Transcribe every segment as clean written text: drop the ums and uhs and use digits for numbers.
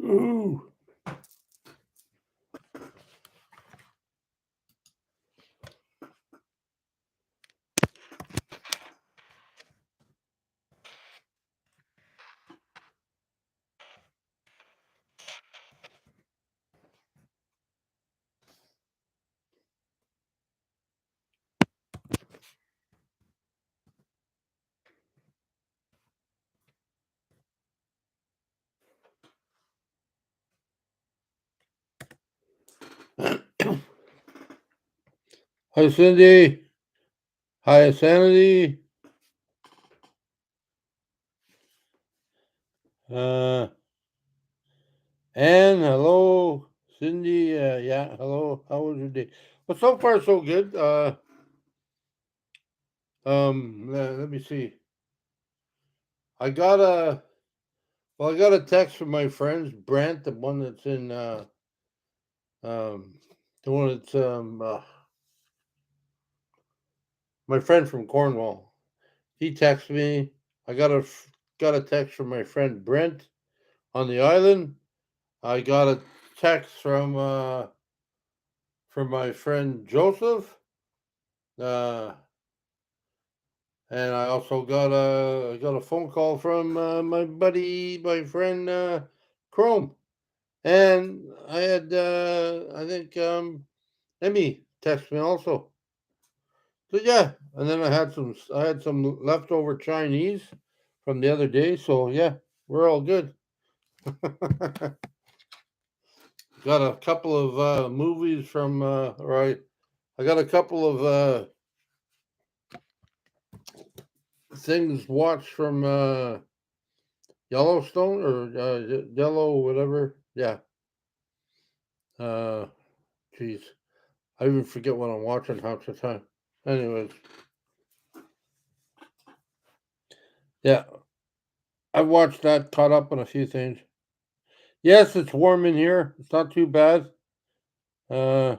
Ooh. Hi, Cindy. Hi, Sanity. Anne, hello. Cindy, yeah, hello. How was your day? Well, so far so good. Let me see. I got a I got a text from my friends, Brent, the one that's in um the one that's my friend from Cornwall. He texted me. I got a text from my friend Brent on the island. I got a text from my friend Joseph. Uh and I also got a phone call from my friend Chrome. And I had I think Emmy text me also. So yeah, and then I had some leftover Chinese from the other day. So yeah, we're all good. Got a couple of movies from right. I got a couple of things watched from Yellowstone or Yellow whatever. Yeah. Uh, Jeez, I even forget what I'm watching half the time. Anyways, yeah, I watched that, caught up on a few things. Yes, it's warm in here. It's not too bad. Uh,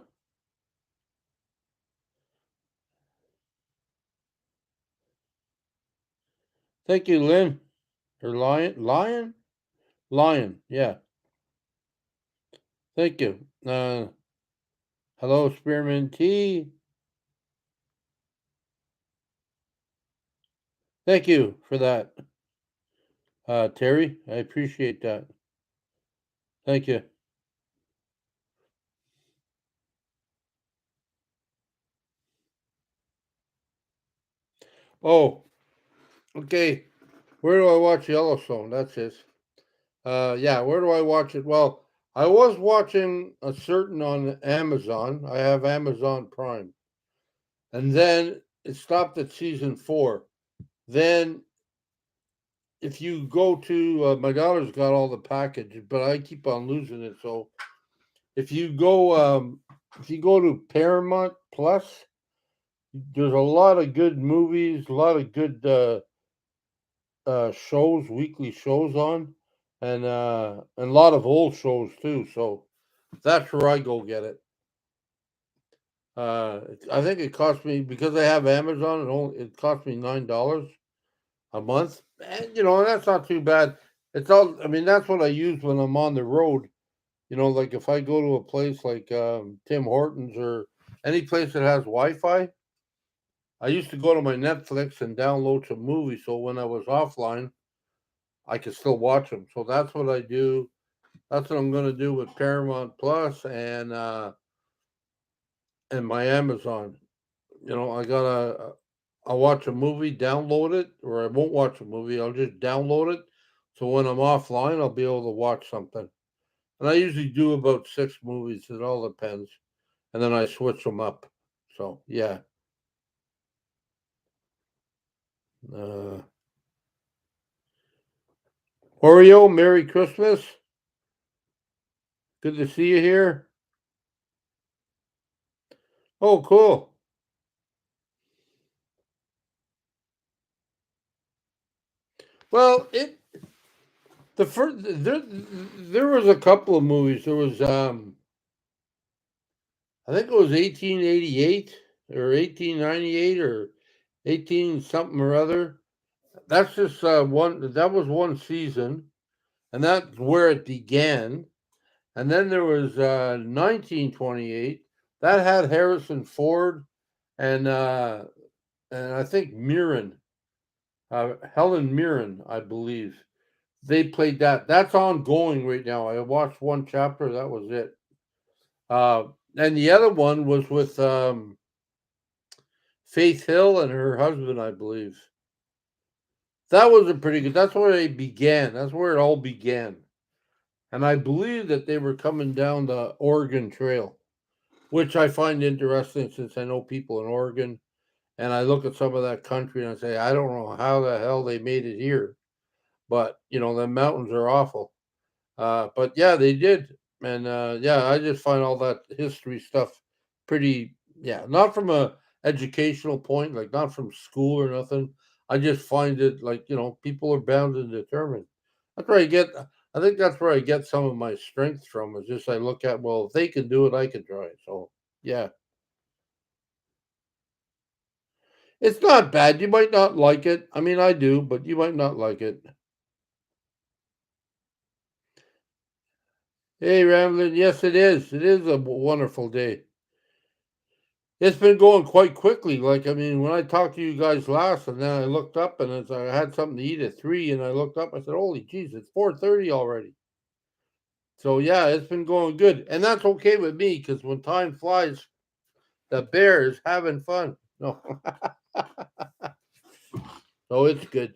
Thank you, Lynn. Or Lion. Yeah, thank you. Hello, Spearman T. Thank you for that, Terry. I appreciate that. Thank you. Oh, okay. Where do I watch Yellowstone? That's it. Yeah, where do I watch it? Well, I was watching a certain on Amazon. I have Amazon Prime. And then it stopped at season 4. Then if you go to my daughter's got all the package, but I keep on losing it. So if you go if you go to Paramount Plus, there's a lot of good movies, a lot of good shows, weekly shows on, and a lot of old shows too. So that's where I go get it. I think it cost me because I have Amazon. It cost me $9 a month, and that's not too bad. It's all. I mean, that's what I use when I'm on the road. Like if I go to a place like Tim Hortons or any place that has Wi-Fi, I used to go to my Netflix and download some movies. So when I was offline, I could still watch them. So that's what I do. That's what I'm going to do with Paramount Plus and my Amazon. I'll watch a movie, download it, or I won't watch a movie. I'll just download it. So when I'm offline, I'll be able to watch something. And I usually do about 6 movies. It all depends. And then I switch them up. So yeah. Uh, Oreo, Merry Christmas. Good to see you here. Oh, cool. Well, the first there was a couple of movies. There was I think it was 1888 or 1898 or 18 something or other. That's just one. That was one season, and that's where it began. And then there was 1928 that had Harrison Ford and I think Mirren, Helen Mirren, I believe. They played that. That's ongoing right now. I watched one chapter. That was it. And the other one was with Faith Hill and her husband, I believe. That was a pretty good. That's where it began. That's where it all began. And I believe that they were coming down the Oregon Trail, which I find interesting since I know people in Oregon. And I look at some of that country and I say, I don't know how the hell they made it here, but the mountains are awful. But yeah, they did, and yeah, I just find all that history stuff pretty. Yeah, not from a educational point, like not from school or nothing. I just find it like people are bound and determined. That's where I get. I think that's where I get some of my strength from. Is just I look at, well, if they can do it, I can try it. So yeah, it's not bad. You might not like it. I mean, I do, but you might not like it. Hey, Ramblin', yes, it is. It is a wonderful day. It's been going quite quickly. Like, I mean, when I talked to you guys last, and then I looked up, and I had something to eat at 3, and I looked up, I said, "Holy jeez, it's 4:30 already." So yeah, it's been going good, and that's okay with me because when time flies, the bear is having fun. No, so it's good.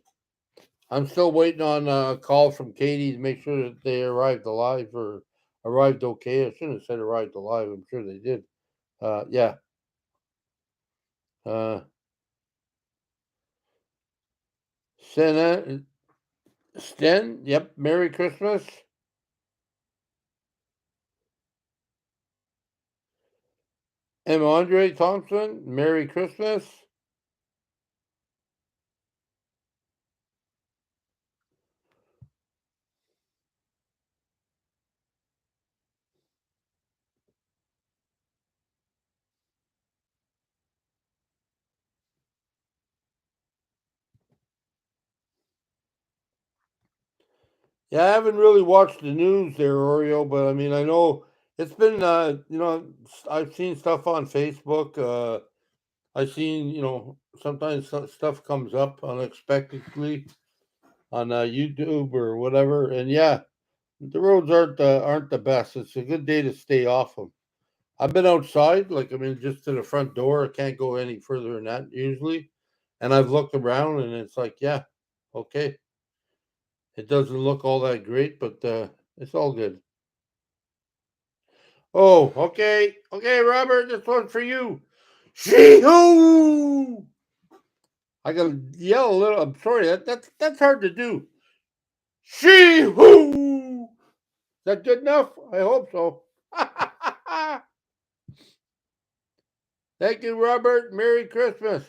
I'm still waiting on a call from Katie to make sure that they arrived alive or arrived okay. I shouldn't have said arrived alive. I'm sure they did. Yeah. Uh, Sen, Sten. Yep. Merry Christmas. M. Andre Thompson, Merry Christmas. Yeah, I haven't really watched the news there, Oreo, but I mean, I know it's been, I've seen stuff on Facebook. I've seen, sometimes stuff comes up unexpectedly on YouTube or whatever. And yeah, the roads aren't the best. It's a good day to stay off them. I've been outside, like I mean, just to the front door. I can't go any further than that usually. And I've looked around, and it's like, yeah, okay. It doesn't look all that great, but it's all good. Oh, okay. Okay, Robert, this one's for you. Shee-hoo! I gotta yell a little. I'm sorry, that's hard to do. Shee-hoo! Is that good enough? I hope so. Thank you, Robert. Merry Christmas.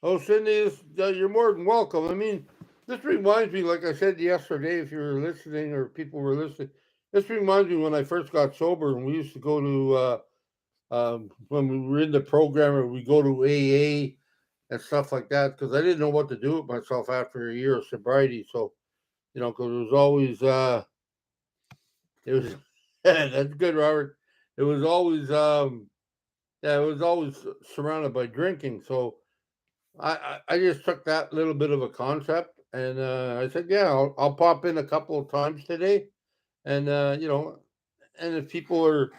Oh, Cindy, you're more than welcome. I mean, this reminds me, like I said yesterday, if you were listening or people were listening, this reminds me when I first got sober and we used to go to, when we were in the program, or we go to AA and stuff like that, because I didn't know what to do with myself after a year of sobriety. So, because it was, that's good, Robert. It was always, yeah, it was always surrounded by drinking. So, I just took that little bit of a concept and I said, yeah, I'll pop in a couple of times today. And, and if people are,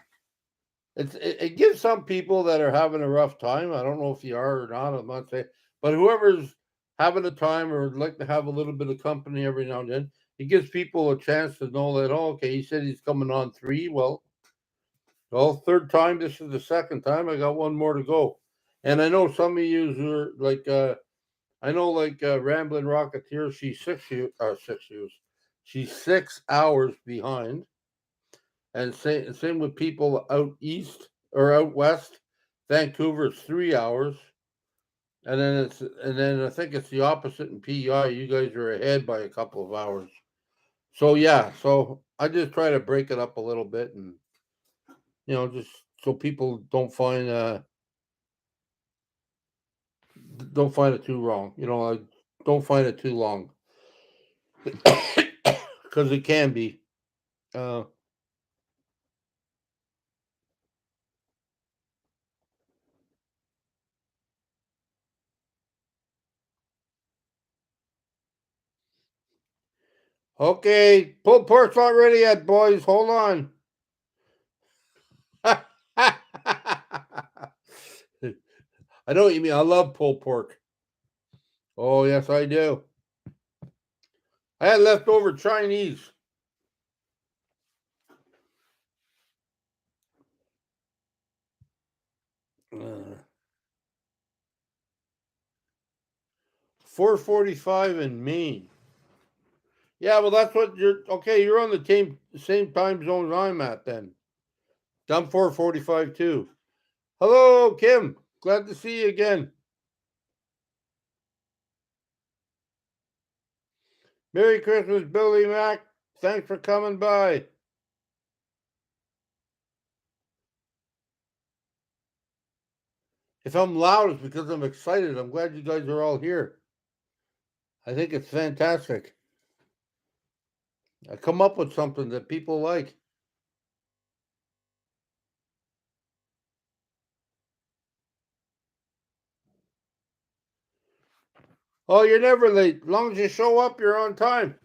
it gives some people that are having a rough time. I don't know if you are or not. I'm not saying, but whoever's having a time or would like to have a little bit of company every now and then, it gives people a chance to know that, oh, okay, he said he's coming on 3. Well, third time. This is the second time. I got one more to go. And I know some of you are like, I know, like Ramblin' Rocketeer, she's 6 years. She's 6 hours behind, and same with people out east or out west. Vancouver's 3 hours, and then I think it's the opposite in PEI. You guys are ahead by a couple of hours. So yeah, so I just try to break it up a little bit, and just so people don't find it too wrong. Like, don't find it too long because it can be. Uh, okay, pulled pork's not ready yet, boys. Hold on. I know what you mean. I love pulled pork. Oh yes, I do. I had leftover Chinese. 4:45 in Maine. Yeah, well, that's what you're. Okay, you're on the same time zone as I'm at then. I'm 4:45 too. Hello, Kim. Glad to see you again. Merry Christmas, Billy Mac. Thanks for coming by. If I'm loud, it's because I'm excited. I'm glad you guys are all here. I think it's fantastic. I come up with something that people like. Oh, you're never late. As long as you show up, you're on time.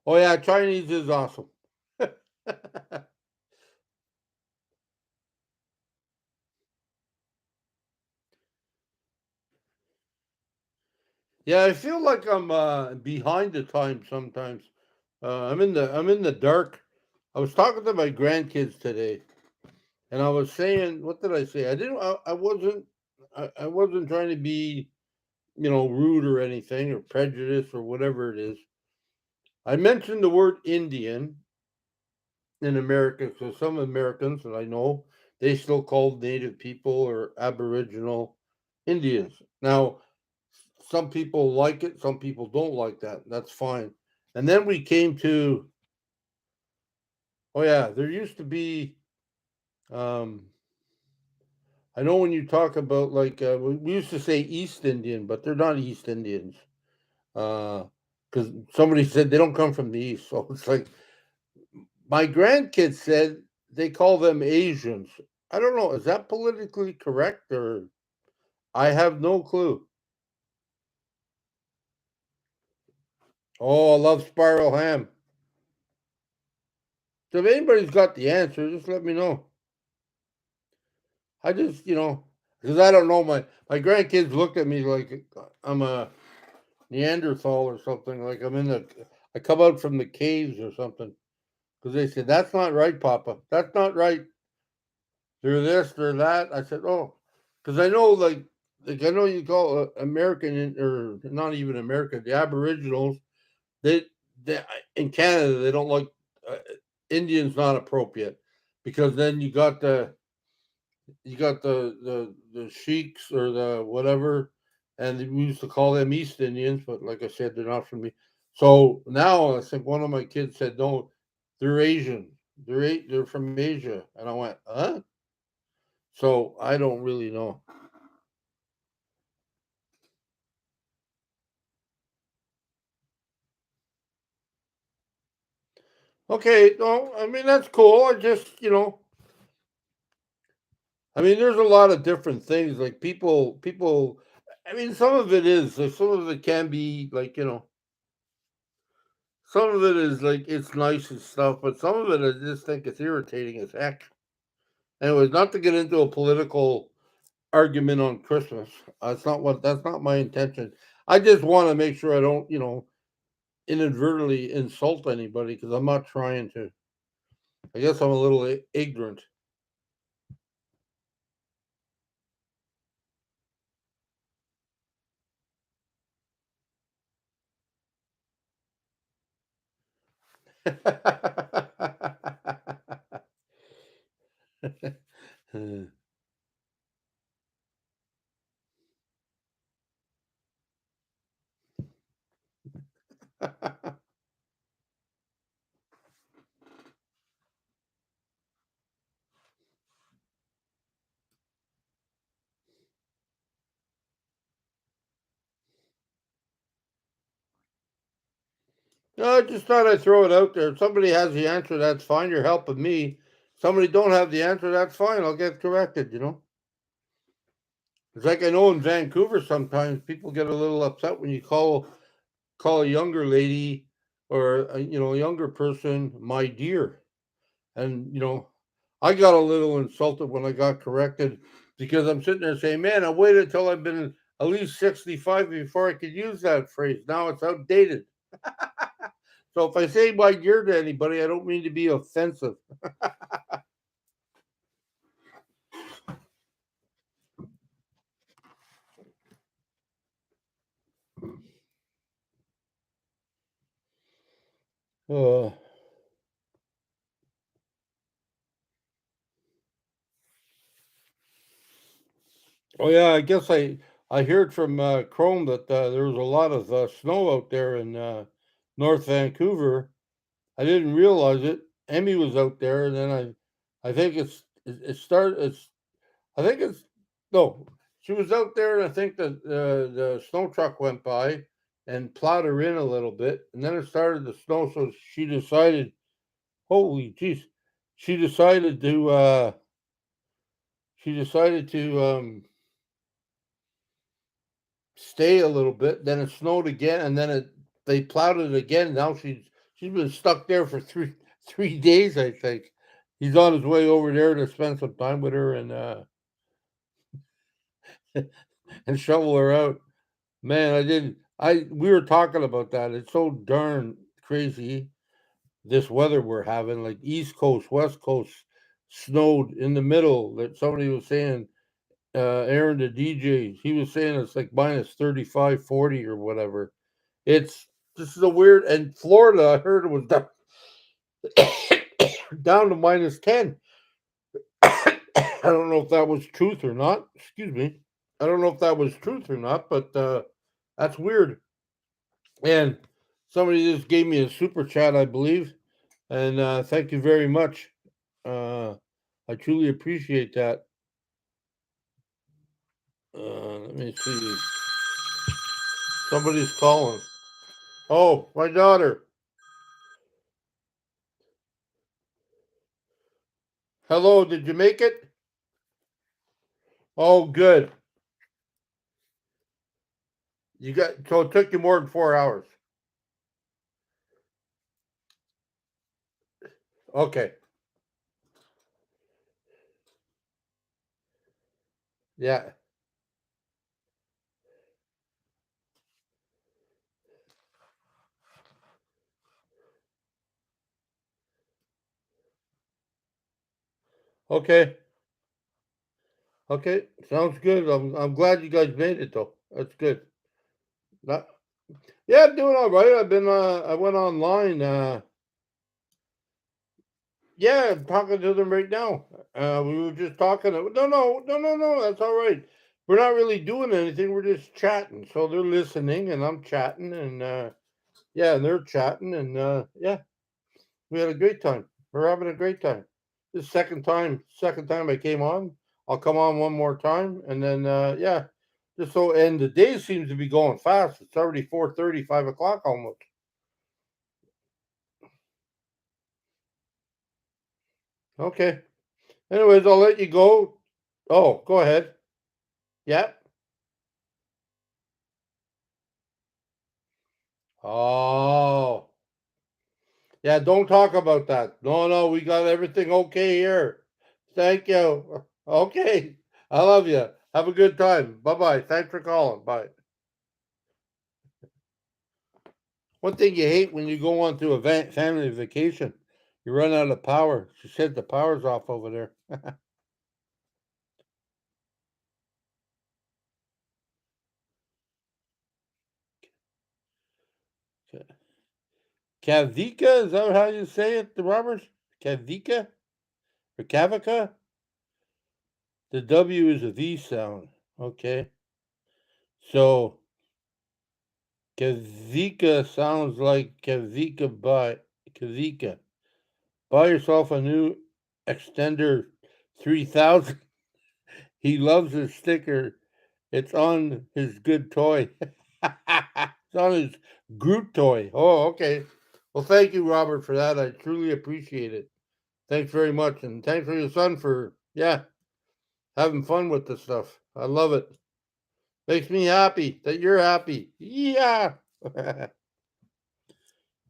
Oh yeah, Chinese is awesome. Yeah, I feel like I'm behind the times sometimes. I'm in the dark. I was talking to my grandkids today, and I was saying, what did I say? I wasn't trying to be, rude or anything or prejudiced or whatever it is. I mentioned the word Indian in America, so some Americans that I know, they still call Native people or Aboriginal Indians. Now, some people like it, some people don't like that. That's fine. And then we came to, oh yeah, there used to be. Um, I know when you talk about like we used to say East Indian, but they're not East Indians. Because somebody said they don't come from the East, so it's like my grandkids said they call them Asians. I don't know. Is that politically correct or I have no clue. Oh, I love spiral ham. So if anybody's got the answer, just let me know. I just, because I don't know. My grandkids look at me like I'm a Neanderthal or something. Like I come out from the caves or something. Because they said that's not right, Papa. That's not right. They're this, they're that. I said, oh, because I know, like I know you call American or not even American, the Aboriginals. They, they in Canada they don't like uh, Indians. Not appropriate because then you got the sheiks or the whatever, and we used to call them East Indians, but like I said, they're not from me. So now I think one of my kids said, "No, they're Asian. They're from Asia," and I went, "Huh?" So I don't really know. Okay, no, I mean that's cool. I mean, there's a lot of different things. Like people. I mean, some of it is. Like, some of it can be like some of it is like it's nice and stuff, but some of it I just think it's irritating as heck. Anyways, not to get into a political argument on Christmas. That's not my intention. I just want to make sure I don't, inadvertently insult anybody because I'm not trying to. I guess I'm a little ignorant. No, I just thought I'd throw it out there. If somebody has the answer, that's fine. You're helping me. Somebody don't have the answer, that's fine. I'll get corrected. It's like I know in Vancouver sometimes people get a little upset when you call a younger lady or a younger person my dear. And I got a little insulted when I got corrected because I'm sitting there saying, "Man, I waited until I've been at least 65 before I could use that phrase. Now it's outdated." So if I say my dear to anybody, I don't mean to be offensive. Uh, oh yeah, I guess I heard from Chrome that there was a lot of snow out there in North Vancouver. I didn't realize it. Emmy was out there, and then I think it started. I think it's no. She was out there, and I think the snow truck went by and plowed her in a little bit, and then it started to snow. So she decided, holy jeez, she decided to stay a little bit. Then it snowed again, and then they plowed it again. Now she's been stuck there for three days. I think he's on his way over there to spend some time with her and shovel her out. Man, I didn't. I we were talking about that. It's so darn crazy. This weather we're having, like East Coast, West Coast, snowed in the middle. That somebody was saying, Aaron the DJ, he was saying it's like minus 35, 40 or whatever. It's This is a weird. And Florida, I heard it was down to minus 10. I don't know if that was truth or not. Excuse me. I don't know if that was truth or not, but that's weird. And somebody just gave me a super chat, I believe. And thank you very much. Uh, I truly appreciate that. Let me see. Somebody's calling. Oh, my daughter. Hello, did you make it? Oh, good. So it took you more than 4 hours. Okay. Yeah. Okay. Okay. Sounds good. I'm glad you guys made it though. That's good. Not, yeah, I'm doing all right. I went online. Yeah, I'm talking to them right now. We were just talking. No, no, no, no, no. That's all right. We're not really doing anything. We're just chatting. So they're listening, and I'm chatting, and yeah, and they're chatting, and yeah, we had a great time. We're having a great time. This second time I came on. I'll come on one more time, and then yeah, just so. And the day seems to be going fast. It's already 4:30, 5 o'clock almost. Okay. Anyways, I'll let you go. Oh, go ahead. Yeah. Oh, yeah. Don't talk about that. No, no, we got everything okay here. Thank you. Okay. I love you. Have a good time. Bye bye. Thanks for calling. Bye. One thing you hate when you go on to a family vacation, you run out of power. She said the power's off over there. Kavika, is that how you say it, the Roberts? Kavika or Kavika? The W is a V sound. Okay. So Kavika sounds like Kavika. Buy yourself a new extender 3000. He loves his sticker. It's on his good toy. It's on his Groot toy. Oh, okay. Well, thank you, Robert, for that. I truly appreciate it. Thanks very much, and thanks for your son for having fun with this stuff. I love it. Makes me happy that you're happy. Yeah.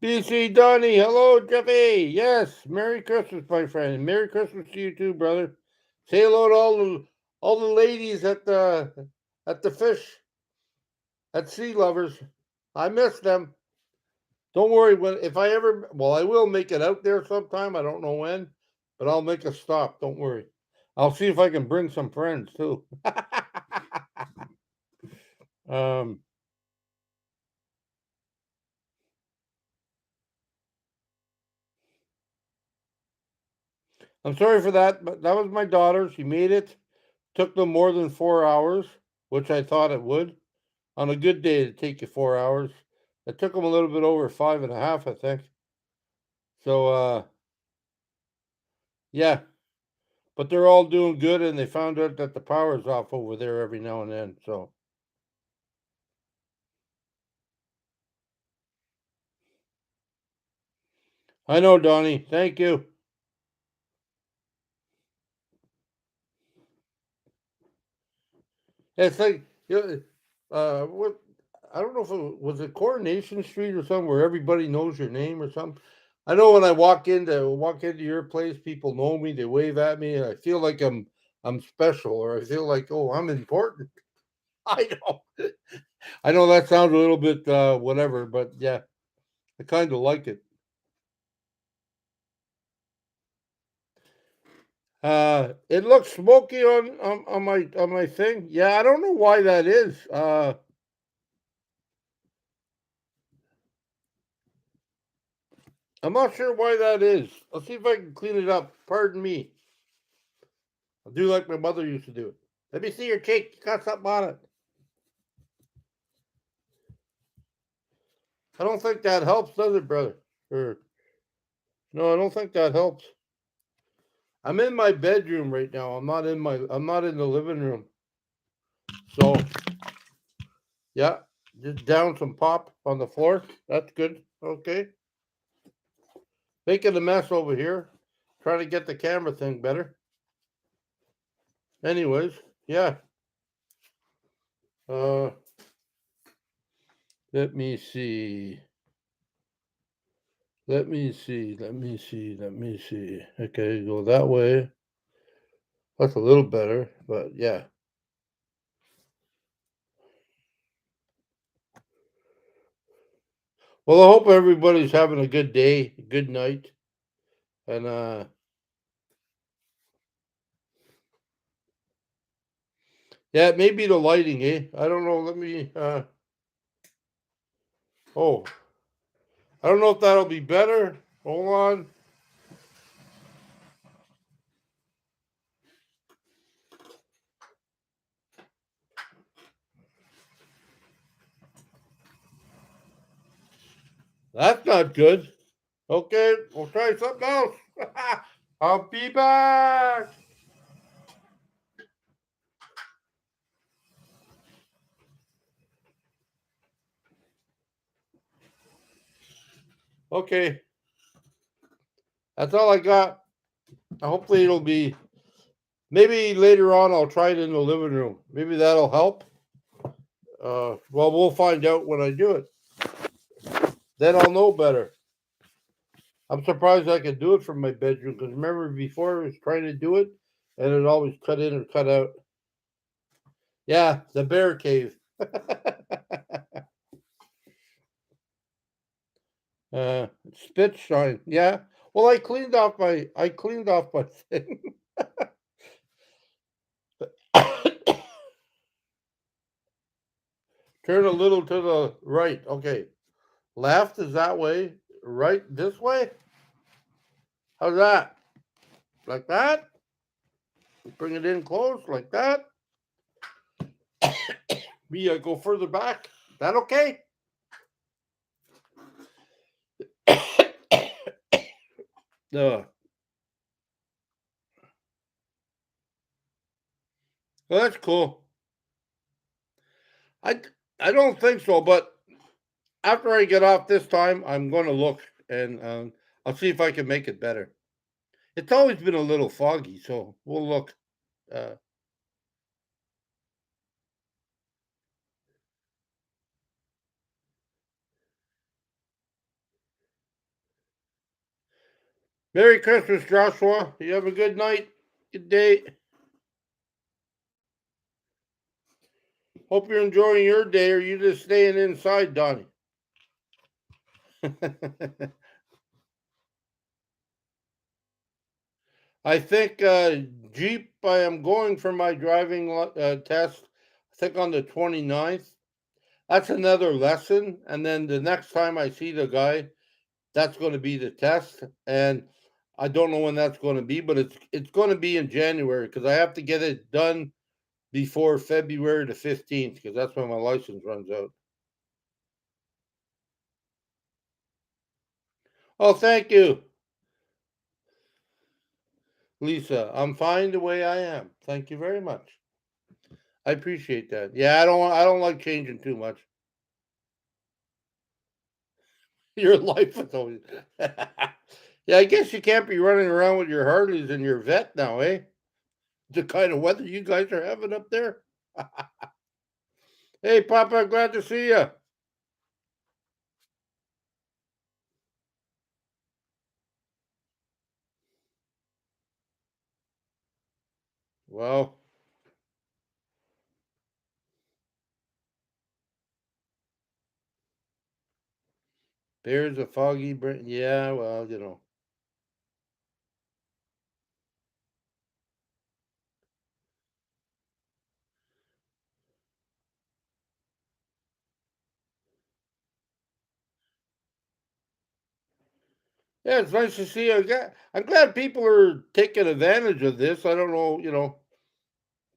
BC Donnie, hello, Jeffy. Yes, Merry Christmas, my friend. Merry Christmas to you too, brother. Say hello to all the ladies at the fish at Sea Lovers. I miss them. Don't worry. When if I ever, well, I will make it out there sometime. I don't know when, but I'll make a stop. Don't worry. I'll see if I can bring some friends too. um, I'm sorry for that, but that was my daughter. She made it. Took them more than 4 hours, which I thought it would. On a good day, it'd take you 4 hours. It took them a little bit over 5.5, I think. So, yeah, but they're all doing good, and they found out that the power's off over there every now and then. So, I know, Donnie. Thank you. It's like, what? I don't know if it was it Coronation Street or something where everybody knows your name or something. I know when I walk into your place, people know me. They wave at me, and I feel like I'm special, or I feel like I'm important. I know. I know that sounds a little bit whatever, but yeah, I kind of like it. It looks smoky on my thing. Yeah, I don't know why that is. I'm not sure why that is. I'll see if I can clean it up. Pardon me. I'll do like my mother used to do. Let me see your cake. You got something on it. I don't think that helps, does it, brother? Or no, I don't think that helps. I'm in my bedroom right now. I'm not in the living room. So yeah, just down some pop on the floor. That's good. Okay. Making a mess over here. Trying to get the camera thing better. Anyways, yeah. Uh let me see. Let me see. Let me see. Let me see. Okay, go that way. That's a little better, but yeah. Well, I hope everybody's having a good day, good night, and yeah, maybe the lighting, eh? I don't know. Let me. Oh, I don't know if that'll be better. Hold on. That's not good. Okay, we'll try something else. I'll be back. Okay, that's all I got. Hopefully, it'll be. Maybe later on, I'll try it in the living room. Maybe that'll help. Well, we'll find out when I do it. Then I'll know better. I'm surprised I could do it from my bedroom because remember before I was trying to do it and it always cut in or cut out. Yeah, the bear cave. Spit shine. Yeah. Well, I cleaned off my thing. Turn a little to the right. Okay. Left is that way. Right this way. How's that? Like that? Bring it in close like that. Me, I go further back. That okay? No. Well, that's cool. I I don't think so, but after I get off this time, I'm going to look. and I'll see if I can make it better. It's always been a little foggy, so we'll look. Uh, Merry Christmas, Joshua. You have a good night, good day. Hope you're enjoying your day. Or you just staying inside, Donnie? I think Jeep. I am going for my driving test. I think on the 29th. That's another lesson, and then the next time I see the guy, that's going to be the test. And I don't know when that's going to be, but it's going to be in January because I have to get it done before February the 15th because that's when my license runs out. Oh, thank you, Lisa. I'm fine the way I am. Thank you very much. I appreciate that. Yeah, I don't like changing too much. Your life is always. Yeah, I guess you can't be running around with your Harleys and your vet now, eh? The kind of weather you guys are having up there. Hey, Papa, glad to see you. Well, there's a foggy brain. Yeah, well, yeah, it's nice to see you. I'm glad people are taking advantage of this. I don't know,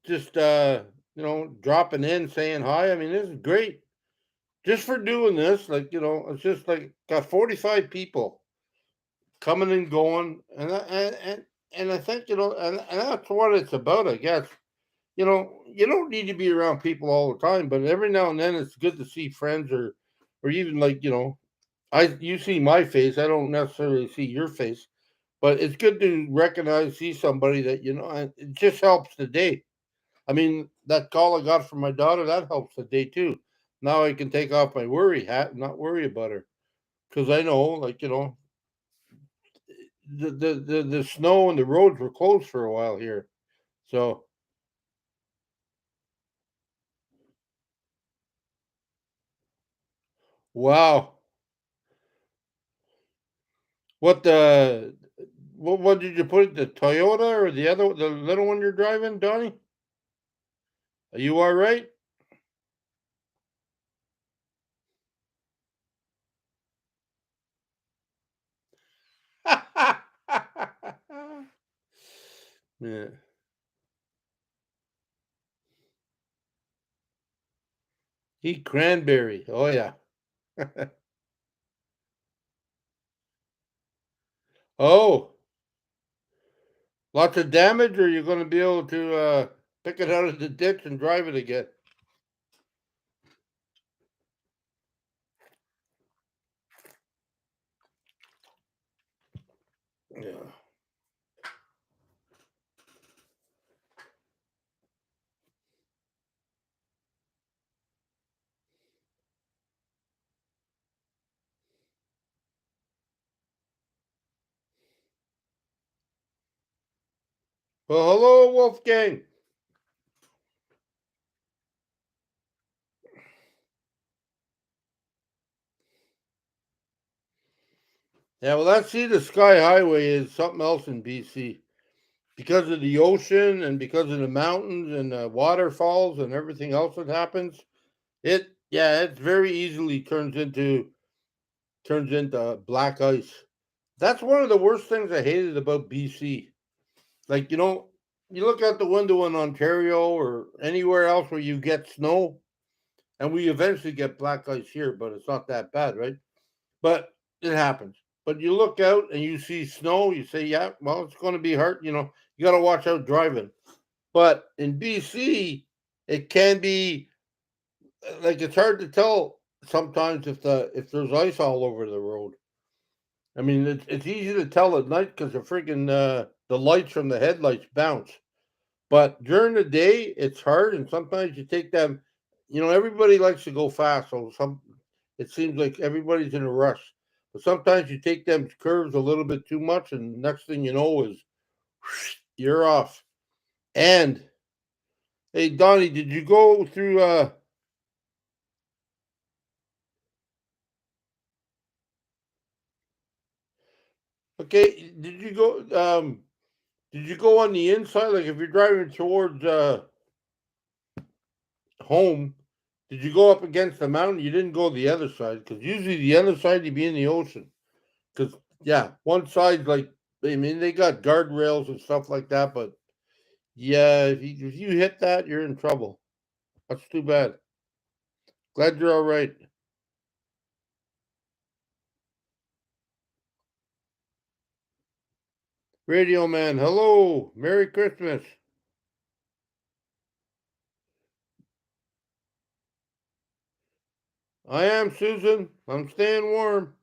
just dropping in, saying hi. I mean, this is great. Just for doing this, like it's just like got 45 people coming and going, and I think and that's what it's about, I guess. You don't need to be around people all the time, but every now and then it's good to see friends or even like, you see my face, I don't necessarily see your face, but it's good to recognize, see somebody that, and it just helps the day. I mean, that call I got from my daughter, that helps the day too. Now I can take off my worry hat and not worry about her. Because I know, like, the snow and the roads were closed for a while here. So, wow. What the what did you put it? The Toyota or the little one you're driving, Donnie? Are you all right? Yeah. Eat cranberry. Oh yeah. Oh, lots of damage, or you're going to be able to pick it out of the ditch and drive it again. Yeah. Well, hello, Wolfgang. Yeah, well, that Sea to Sky Highway is something else in BC because of the ocean and because of the mountains and the waterfalls and everything else that happens. It very easily turns into black ice. That's one of the worst things I hated about BC. Like, you look out the window in Ontario or anywhere else where you get snow, and we eventually get black ice here, but it's not that bad, right? But it happens. But you look out and you see snow, you say, yeah, well, it's going to be hard. You got to watch out driving. But in BC, it can be like it's hard to tell sometimes if there's ice all over the road. I mean, it's easy to tell at night because the lights from the headlights bounce. But during the day, it's hard, and sometimes you take them. Everybody likes to go fast, so it seems like everybody's in a rush. But sometimes you take them curves a little bit too much, and next thing you know is you're off. And hey, Donnie, did you go through? Okay, did you go? Did you go on the inside? Like if you're driving towards home, did you go up against the mountain? You didn't go the other side because usually the other side you'd be in the ocean. Because yeah, one side's like I mean they got guardrails and stuff like that, but yeah, if you hit that, you're in trouble. That's too bad. Glad you're all right. Radio man, hello, Merry Christmas. I am Susan. I'm staying warm.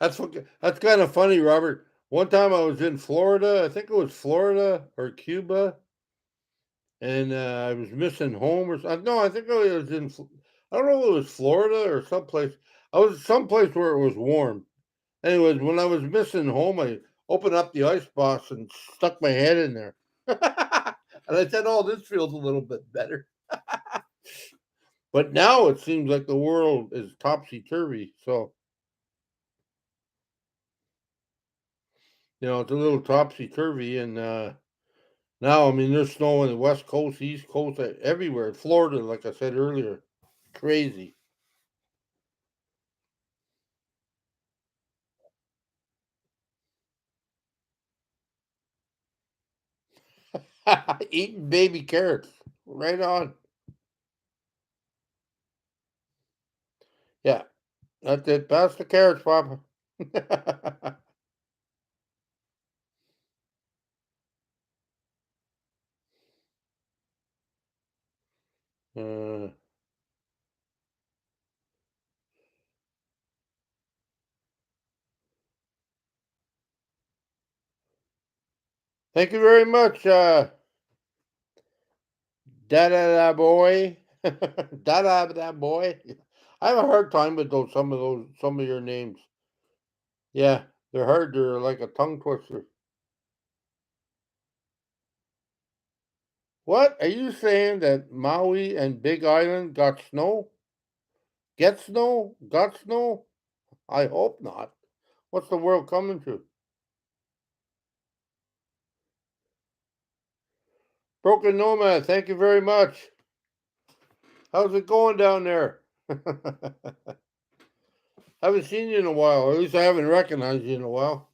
That's kind of funny, Robert. One time I was in Florida. I think it was Florida or Cuba, and I was missing home or something. No, I think I was in. I don't know if it was Florida or someplace. I was someplace where it was warm. Anyways, when I was missing home, I opened up the ice box and stuck my head in there, and I said, "Oh, this feels a little bit better." But now it seems like the world is topsy turvy. So it's a little topsy turvy, and now I mean there's snow on the west coast, east coast, everywhere. Florida, like I said earlier, crazy. Eating baby carrots, right on. Yeah, that's it. Pass the carrots, Papa. uh, Thank you very much, da da da boy, da da da boy. I have a hard time with some of your names. Yeah, they're hard. They're like a tongue twister. What are you saying that Maui and Big Island got snow? Get snow? Got snow? I hope not. What's the world coming to? Broken Nomad, thank you very much. How's it going down there? Haven't seen you in a while, or at least I haven't recognized you in a while.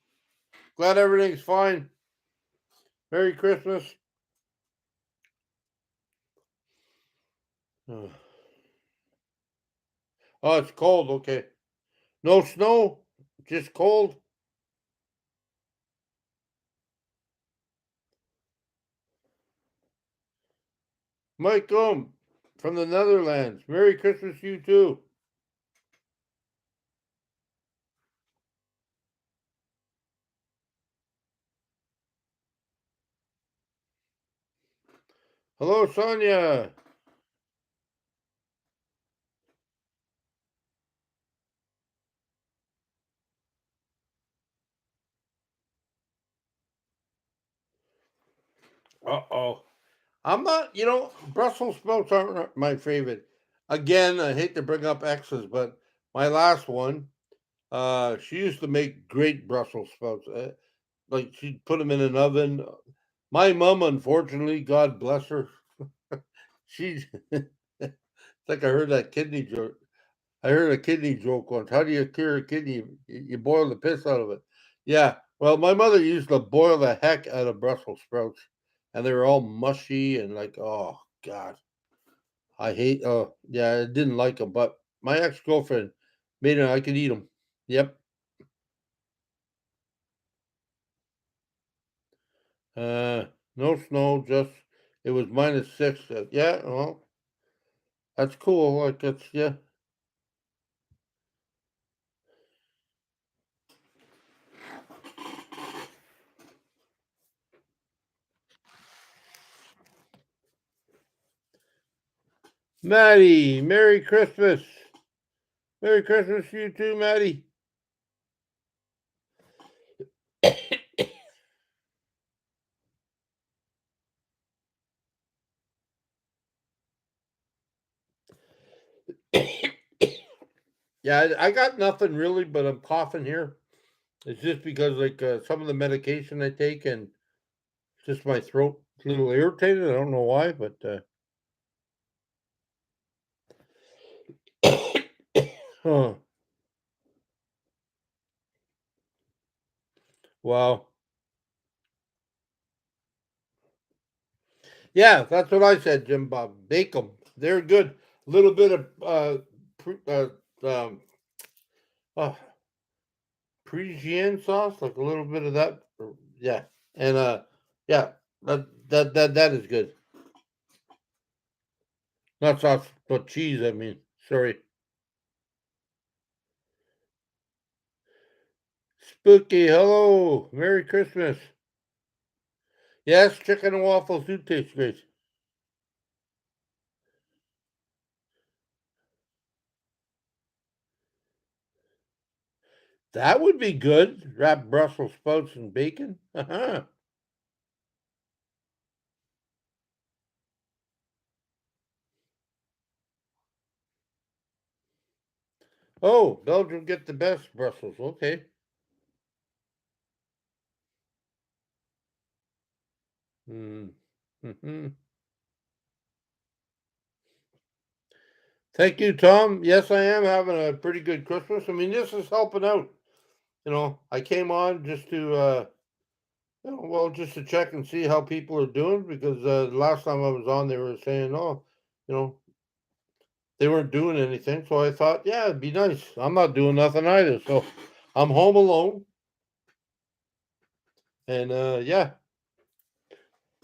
Glad everything's fine. Merry Christmas. Oh, it's cold. Okay. No snow, just cold. Mike from the Netherlands. Merry Christmas, you too. Hello, Sonia. Uh-oh. I'm not, Brussels sprouts aren't my favorite. Again, I hate to bring up exes, but my last one, she used to make great Brussels sprouts. Like she'd put them in an oven. My mom, unfortunately, God bless her, she's it's like I heard that kidney joke. I heard a kidney joke once. How do you cure a kidney? You boil the piss out of it. Yeah. Well, my mother used to boil the heck out of Brussels sprouts, and they were all mushy and like, oh God, I hate. Oh yeah, I didn't like them. But my ex girlfriend made it. I could eat them. Yep. Uh, no snow. Just it was -6. Yeah. Well. That's cool. Like it's yeah. Maddie, Merry Christmas. Merry Christmas to you too, Maddie. Yeah, I got nothing really, but I'm coughing here. It's just because like some of the medication I take and just my throat a little irritated. I don't know why, but oh, wow. Yeah, that's what I said, Jim Bob. Bake them. They're good. A little bit of um, uh, Parisian sauce, like a little bit of that. Yeah, and yeah, that is good. Not sauce, but cheese. I mean, sorry. Spooky. Hello. Merry Christmas. Yes, chicken and waffles do taste great. That would be good. Wrap Brussels sprouts and bacon. Uh-huh. Oh, Belgium get the best Brussels. Okay. Mm. Hmm. Thank you, Tom. Yes, I am having a pretty good Christmas. I mean, this is helping out. I came on just to, well, just to check and see how people are doing because the last time I was on, they were saying, oh, you know, they weren't doing anything. So I thought, yeah, it'd be nice. I'm not doing nothing either. So I'm home alone. And yeah,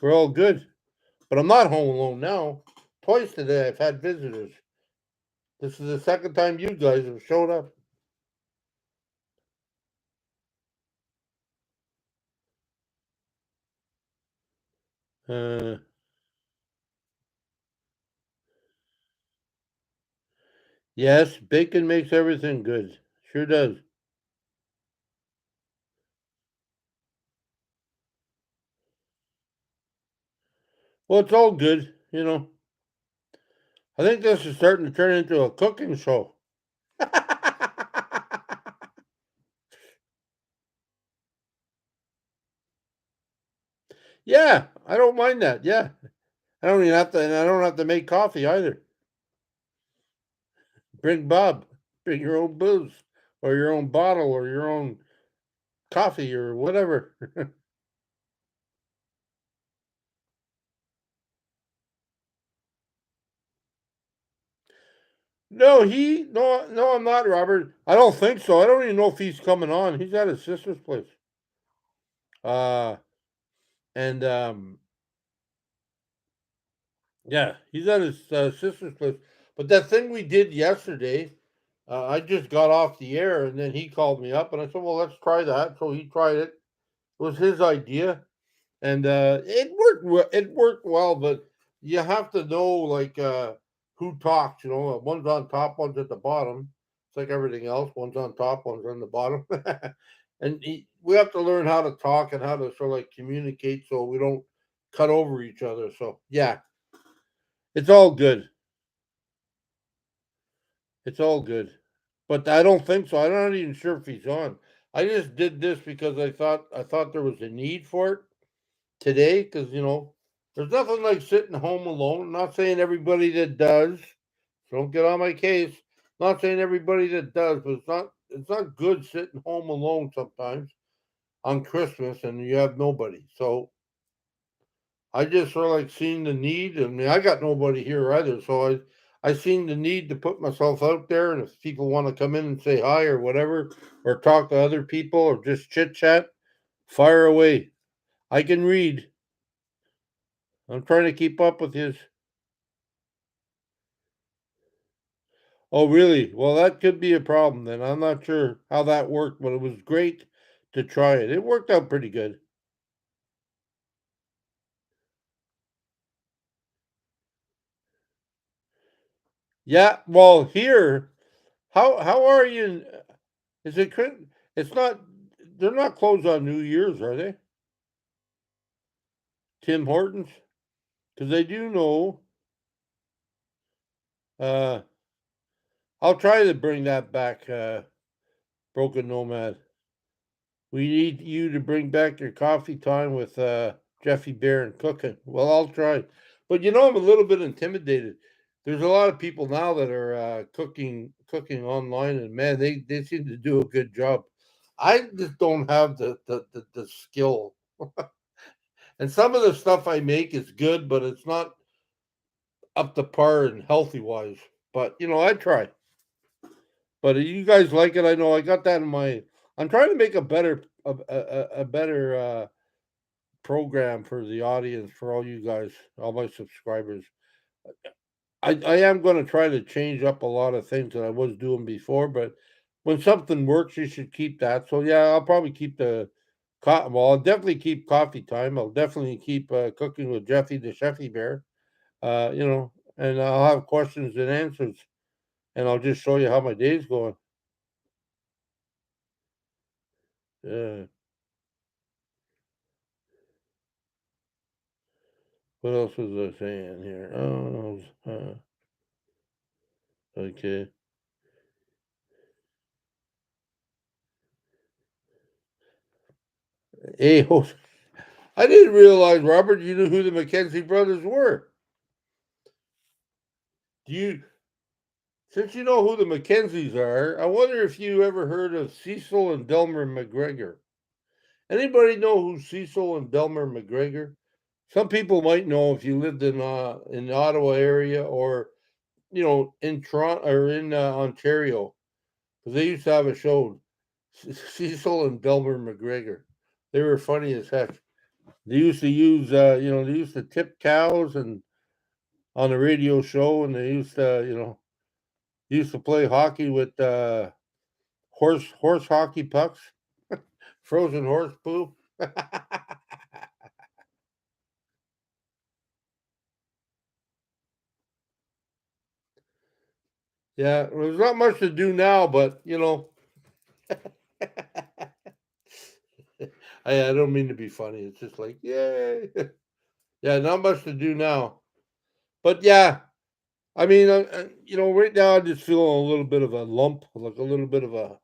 we're all good. But I'm not home alone now. Twice today I've had visitors. This is the second time you guys have showed up. Uh, yes, bacon makes everything good. Sure does. Well, it's all good. I think this is starting to turn into a cooking show. Yeah, I don't mind that. Yeah. I don't even have to, and I don't have to make coffee either. Bring Bob. Bring your own booze or your own bottle or your own coffee or whatever. No, I'm not, Robert. I don't think so. I don't even know if he's coming on. He's at his sister's place. Uh, and yeah, he's at his sister's place. But that thing we did yesterday, I just got off the air, and then he called me up, and I said, "Well, let's try that." So he tried it. It was his idea, and it worked. It worked well, but you have to know like who talks. One's on top, one's at the bottom. It's like everything else. One's on top, one's on the bottom, and we have to learn how to talk and how to sort of like communicate so we don't cut over each other. So yeah, it's all good. It's all good. But I don't think so. I'm not even sure if he's on. I just did this because I thought there was a need for it today because there's nothing like sitting home alone. I'm not saying everybody that does. Don't get on my case. Not saying everybody that does, but it's not good sitting home alone sometimes on Christmas and you have nobody. So I just sort of like seen the need. I mean, I got nobody here either, so I seen the need to put myself out there. And if people want to come in and say hi or whatever, or talk to other people, or just chit chat, fire away. I can read. I'm trying to keep up with his. Oh, really? Well, that could be a problem then. I'm not sure how that worked, but it was great to try it. It worked out pretty good. Yeah, well, here, how are you? Is it? It's not. They're not closed on New Year's, are they? Tim Hortons, because I do know. Uh, I'll try to bring that back. Broken Nomad. We need you to bring back your coffee time with Jeffy Bear and cooking. Well, I'll try. But I'm a little bit intimidated. There's a lot of people now that are cooking online, and man, they seem to do a good job. I just don't have the skill. And some of the stuff I make is good, but it's not up to par and healthy wise. But I try. But you guys like it, I know. I got that in my. I'm trying to make a better program for the audience, for all you guys, all my subscribers. I am going to try to change up a lot of things that I was doing before, but when something works, you should keep that. So yeah, I'll probably keep well, I'll definitely keep coffee time. I'll definitely keep cooking with Jeffy the Chefy Bear. And I'll have questions and answers, and I'll just show you how my day's going. Yeah. What else was I saying here? Oh, okay. Hey, I didn't realize, Robert, you knew who the Mackenzie brothers were. Do you, since you know who the Mackenzies are, I wonder if you ever heard of Cecil and Delmer McGregor. Anybody know who Cecil and Delmer McGregor? Some people might know if you lived in the Ottawa area, or in Toronto or in Ontario, because they used to have a show, Cecil and Delmer McGregor. They were funny as heck. They used to use, they used to tip cows and on the radio show, and they used to play hockey with horse hockey pucks, frozen horse poo. Yeah, there's not much to do now, but I don't mean to be funny. It's just like, yay. Yeah, not much to do now. But yeah, I mean, right now I'm just feeling a little bit of a lump, like a little bit of a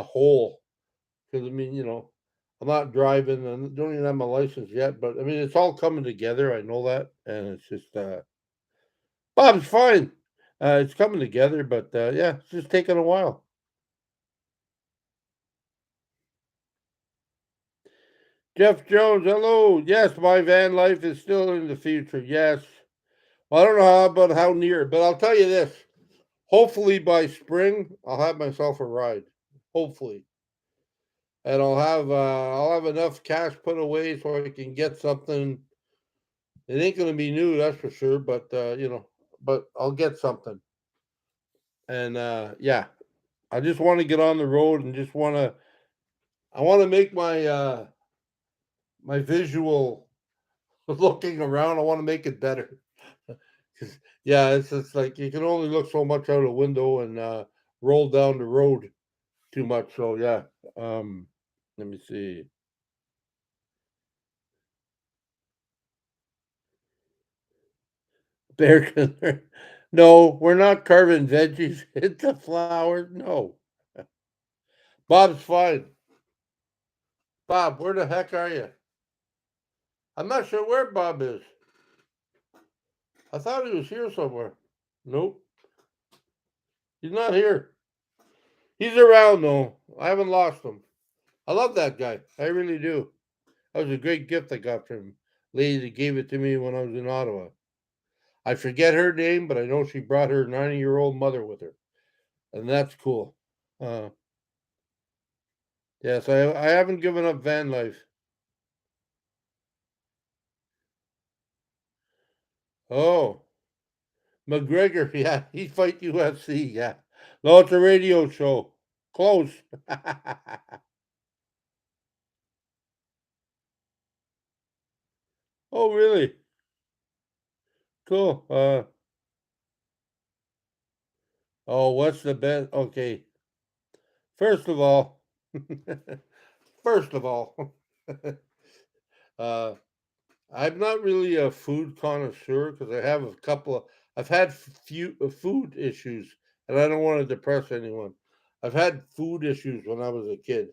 hole. Because I mean, I'm not driving and don't even have my license yet. But I mean, it's all coming together. I know that, and it's just Bob's fine. It's coming together, but yeah, it's just taking a while. Jeff Jones, hello. Yes, my van life is still in the future. Yes. Well, I don't know about how near, but I'll tell you this. Hopefully by spring, I'll have myself a ride. Hopefully, and I'll have enough cash put away so I can get something. It ain't gonna be new, that's for sure. But I'll get something. And yeah, I just want to get on the road and I want to make my visual looking around. I want to make it better. 'Cause, yeah, it's just like you can only look so much out a window and roll down the road too much. So yeah, um, let me see. Bear can No, we're not carving veggies into flour. No, Bob's fine. Bob, where the heck are you? I'm not sure where Bob is. I thought he was here somewhere. Nope, he's not here. He's around though. I haven't lost him. I love that guy. I really do. That was a great gift I got from lady that gave it to me when I was in Ottawa. I forget her name, but I know she brought her 90-year-old mother with her, and that's cool. Uh, yes, I haven't given up van life. Oh, McGregor, yeah, he fight UFC, yeah. No, it's a radio show. Close. Oh, really? Cool. Oh, what's the best? Okay, first of all, first of all, uh, I'm not really a food connoisseur because I have a couple of. I've had few food issues, and I don't want to depress anyone. I've had food issues when I was a kid.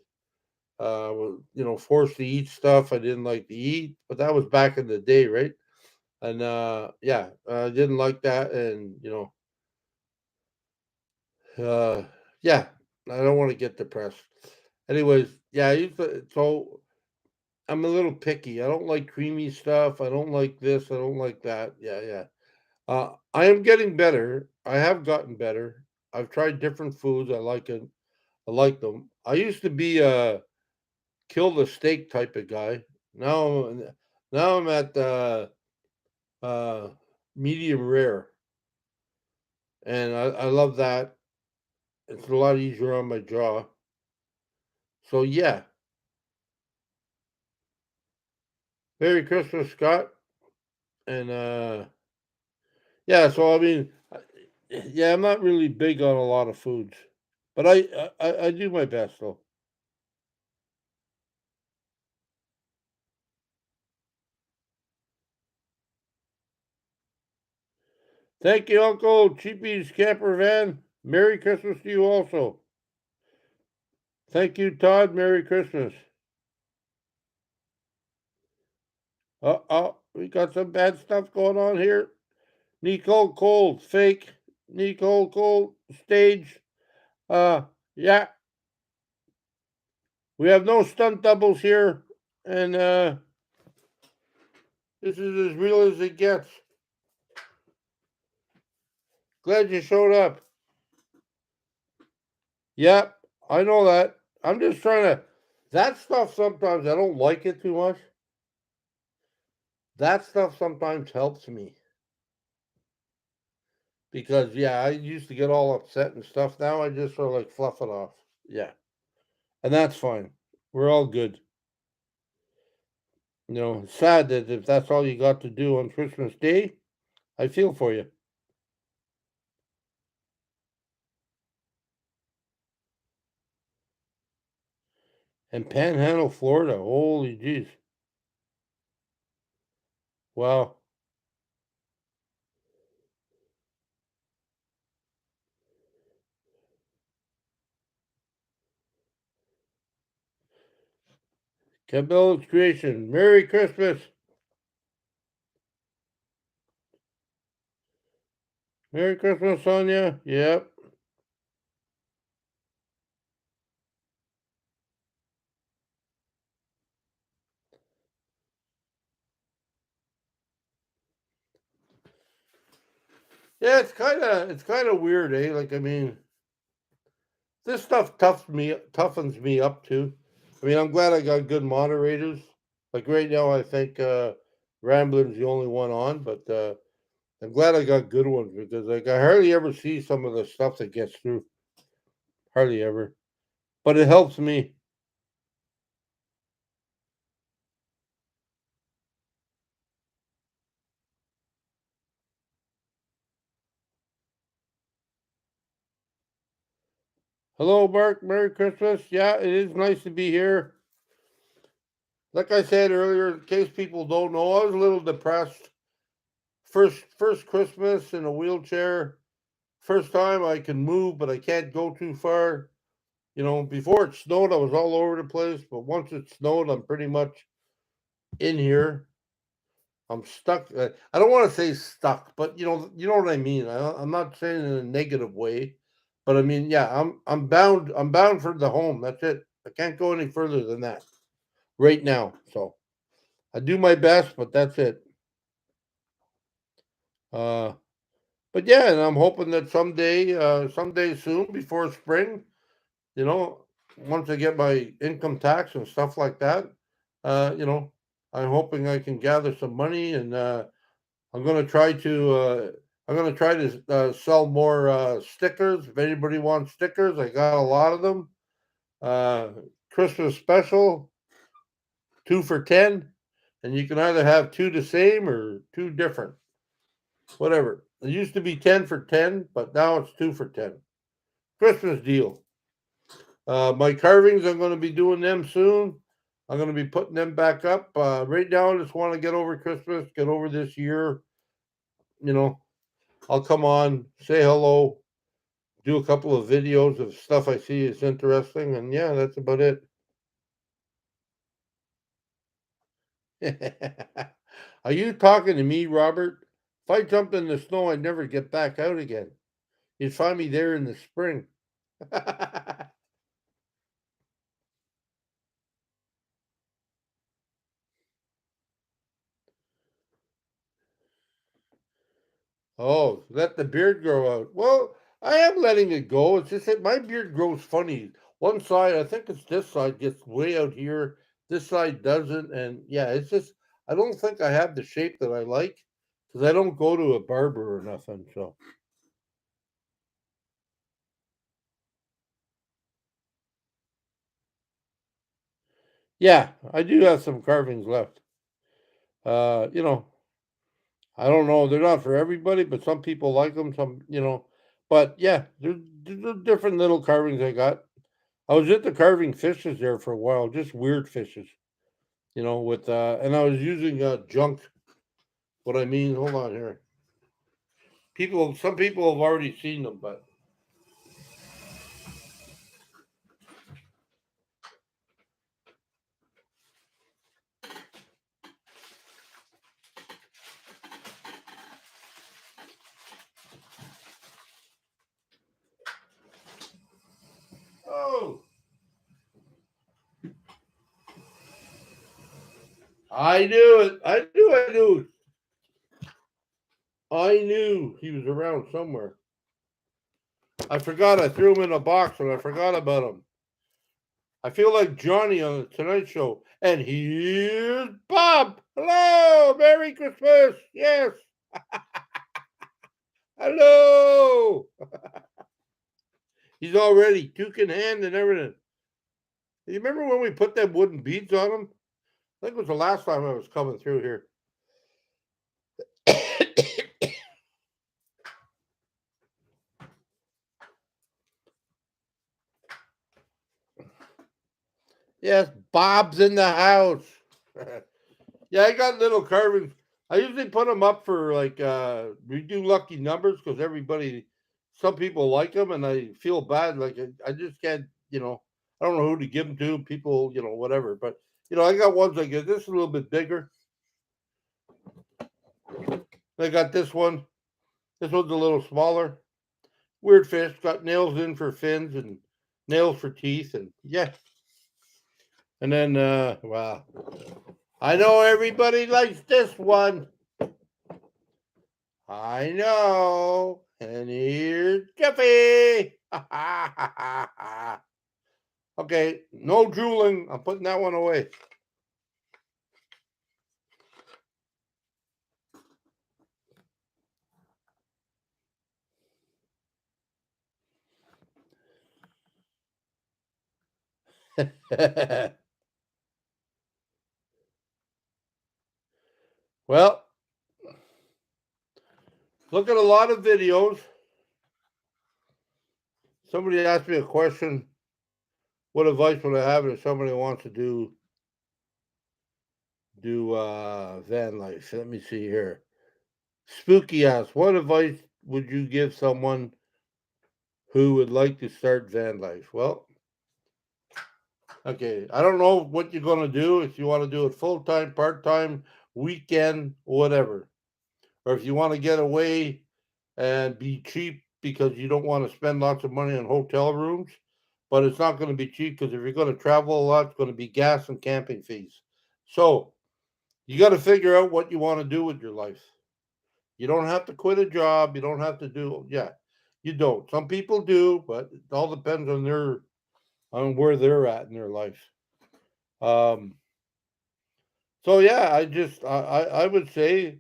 Was, forced to eat stuff I didn't like to eat, but that was back in the day, right? And yeah, I didn't like that, and uh, yeah, I don't want to get depressed. Anyways, yeah, so I'm a little picky. I don't like creamy stuff. I don't like this. I don't like that. Yeah, yeah. I am getting better. I have gotten better. I've tried different foods. I like it. I like them. I used to be a kill the steak type of guy. Now, now I'm at uh, medium rare, and I love that. It's a lot easier on my jaw. So yeah, Merry Christmas, Scott, and yeah. So I mean, yeah, I'm not really big on a lot of foods, but I do my best though. Thank you, Uncle Cheapy's camper van. Merry Christmas to you also. Thank you, Todd. Merry Christmas. We got some bad stuff going on here. Nicole Cole, fake. Nicole Cole, stage. Uh, yeah, we have no stunt doubles here, and this is as real as it gets. Glad you showed up. Yep, I know that. I'm just trying to. That stuff sometimes I don't like it too much. That stuff sometimes helps me because yeah, I used to get all upset and stuff. Now I just sort of like fluff it off. Yeah, and that's fine. We're all good. It's sad that if that's all you got to do on Christmas Day, I feel for you. And Panhandle, Florida. Holy jeez. Wow. Cabela's Creation. Merry Christmas. Merry Christmas, Sonia. Yep. Yeah, it's kind of weird, eh? Like I mean, this stuff toughens me up too. I mean, I'm glad I got good moderators. Like right now, I think Ramblin's the only one on, but I'm glad I got good ones because like I hardly ever see some of the stuff that gets through. Hardly ever, but it helps me. Hello, Mark. Merry Christmas. Yeah, it is nice to be here. Like I said earlier, in case people don't know, I was a little depressed. First Christmas in a wheelchair. First time I can move, but I can't go too far. Before it snowed, I was all over the place. But once it snowed, I'm pretty much in here. I'm stuck. I don't want to say stuck, but you know what I mean. I'm not saying it in a negative way, but I mean, yeah, I'm bound. I'm bound for the home. That's it. I can't go any further than that right now. So I do my best, but that's it. Uh, but yeah, and I'm hoping that someday soon, before spring, you know, once I get my income tax and stuff like that, uh, you know, I'm hoping I can gather some money, and I'm going to try to. I'm gonna try to sell more stickers. If anybody wants stickers, I got a lot of them. Uh, Christmas special, 2 for 10, and you can either have two the same or two different, whatever. It used to be 10 for 10, but now it's 2 for 10. Christmas deal. My carvings, I'm going to be doing them soon. I'm going to be putting them back up. Right now, I just want to get over Christmas, get over this year. You know, I'll come on, say hello, do a couple of videos of stuff I see is interesting, and yeah, that's about it. Are you talking to me, Robert? If I jumped in the snow, I'd never get back out again. You'd find me there in the spring. Oh, let the beard grow out. Well, I am letting it go. It's just that my beard grows funny. One side, I think it's this side, gets way out here. This side doesn't. And yeah, it's just, I don't think I have the shape that I like because I don't go to a barber or nothing. So yeah, I do have some carvings left. You know, I don't know. They're not for everybody, but some people like them. But yeah, there's different little carvings I got. I was into carving fishes there for a while, just weird fishes, with and I was using junk. What I mean, hold on here. Some people have already seen them, but oh, I knew it. I knew he was around somewhere. I forgot I threw him in a box and I forgot about him. I feel like Johnny on the Tonight Show. And here's Bob. Hello, Merry Christmas. Yes, hello. He's already took in hand and everything. You remember when we put them wooden beads on him? I think it was the last time I was coming through here. Yes, Bob's in the house. Yeah, I got little carvings. I usually put them up for like we do lucky numbers because some people like them, and I feel bad. Like I just can't, I don't know who to give them to. People, whatever. But I got ones like this is a little bit bigger. I got this one. This one's a little smaller. Weird fish. Got nails in for fins and nails for teeth, and yeah. And then, wow. I know everybody likes this one. I know. And here's Jeffy. Okay, no drooling. I'm putting that one away. Well, look at a lot of videos. Somebody asked me a question. What advice would I have if somebody wants to do van life? Let me see here. Spooky asks, what advice would you give someone who would like to start van life? Well, okay, I don't know what you're going to do. If you want to do it full time, part time, weekend, whatever, or if you want to get away and be cheap because you don't want to spend lots of money on hotel rooms, but it's not going to be cheap because if you're going to travel a lot, it's going to be gas and camping fees. So you got to figure out what you want to do with your life. You don't have to quit a job. You don't have to do, yeah, you don't. Some people do, but it all depends on where they're at in their life. Um, so yeah, I would say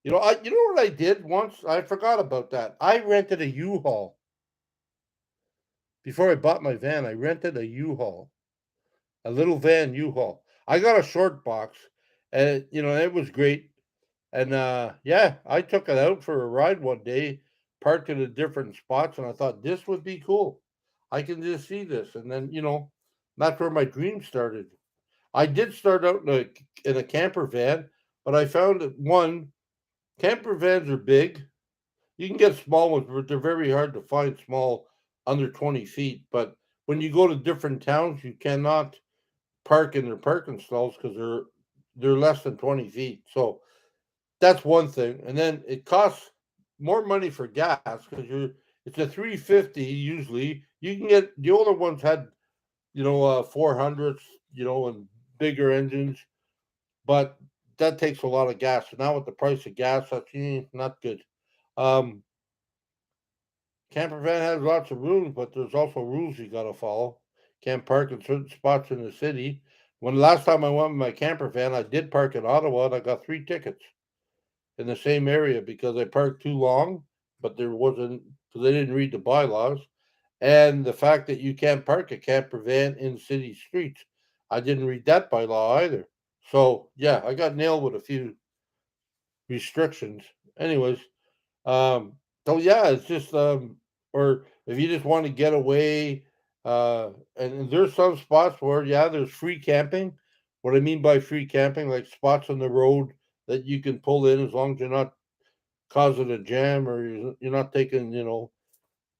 You know what I did once? I forgot about that. I rented a U-Haul before I bought my van. I rented a U-Haul, a little van U-Haul. I got a short box, and it was great. And yeah, I took it out for a ride one day, parked it at different spots, and I thought this would be cool. I can just see this, and then that's where my dream started. I did start out in a camper van, but I found that one, camper vans are big. You can get small ones, but they're very hard to find small under 20 feet. But when you go to different towns, you cannot park in their parking stalls because they're less than 20 feet. So that's one thing. And then it costs more money for gas because it's a 350 usually. You can get the older ones had 400s, and bigger engines, but that takes a lot of gas. So now with the price of gas, that's not good. Um, Camper van has lots of rooms, but there's also rules you got to follow. Can't park in certain spots in the city. When last time I went with my camper van, I did park in Ottawa and I got 3 tickets in the same area because I parked too long, but there wasn't because they didn't read the bylaws. And the fact that you can't park a camper van in city streets, I didn't read that by law either. So yeah, I got nailed with a few restrictions. Anyways, um, so yeah, it's just or if you just want to get away, and there's some spots where there's free camping. What I mean by free camping, like spots on the road that you can pull in as long as you're not causing a jam or you're not taking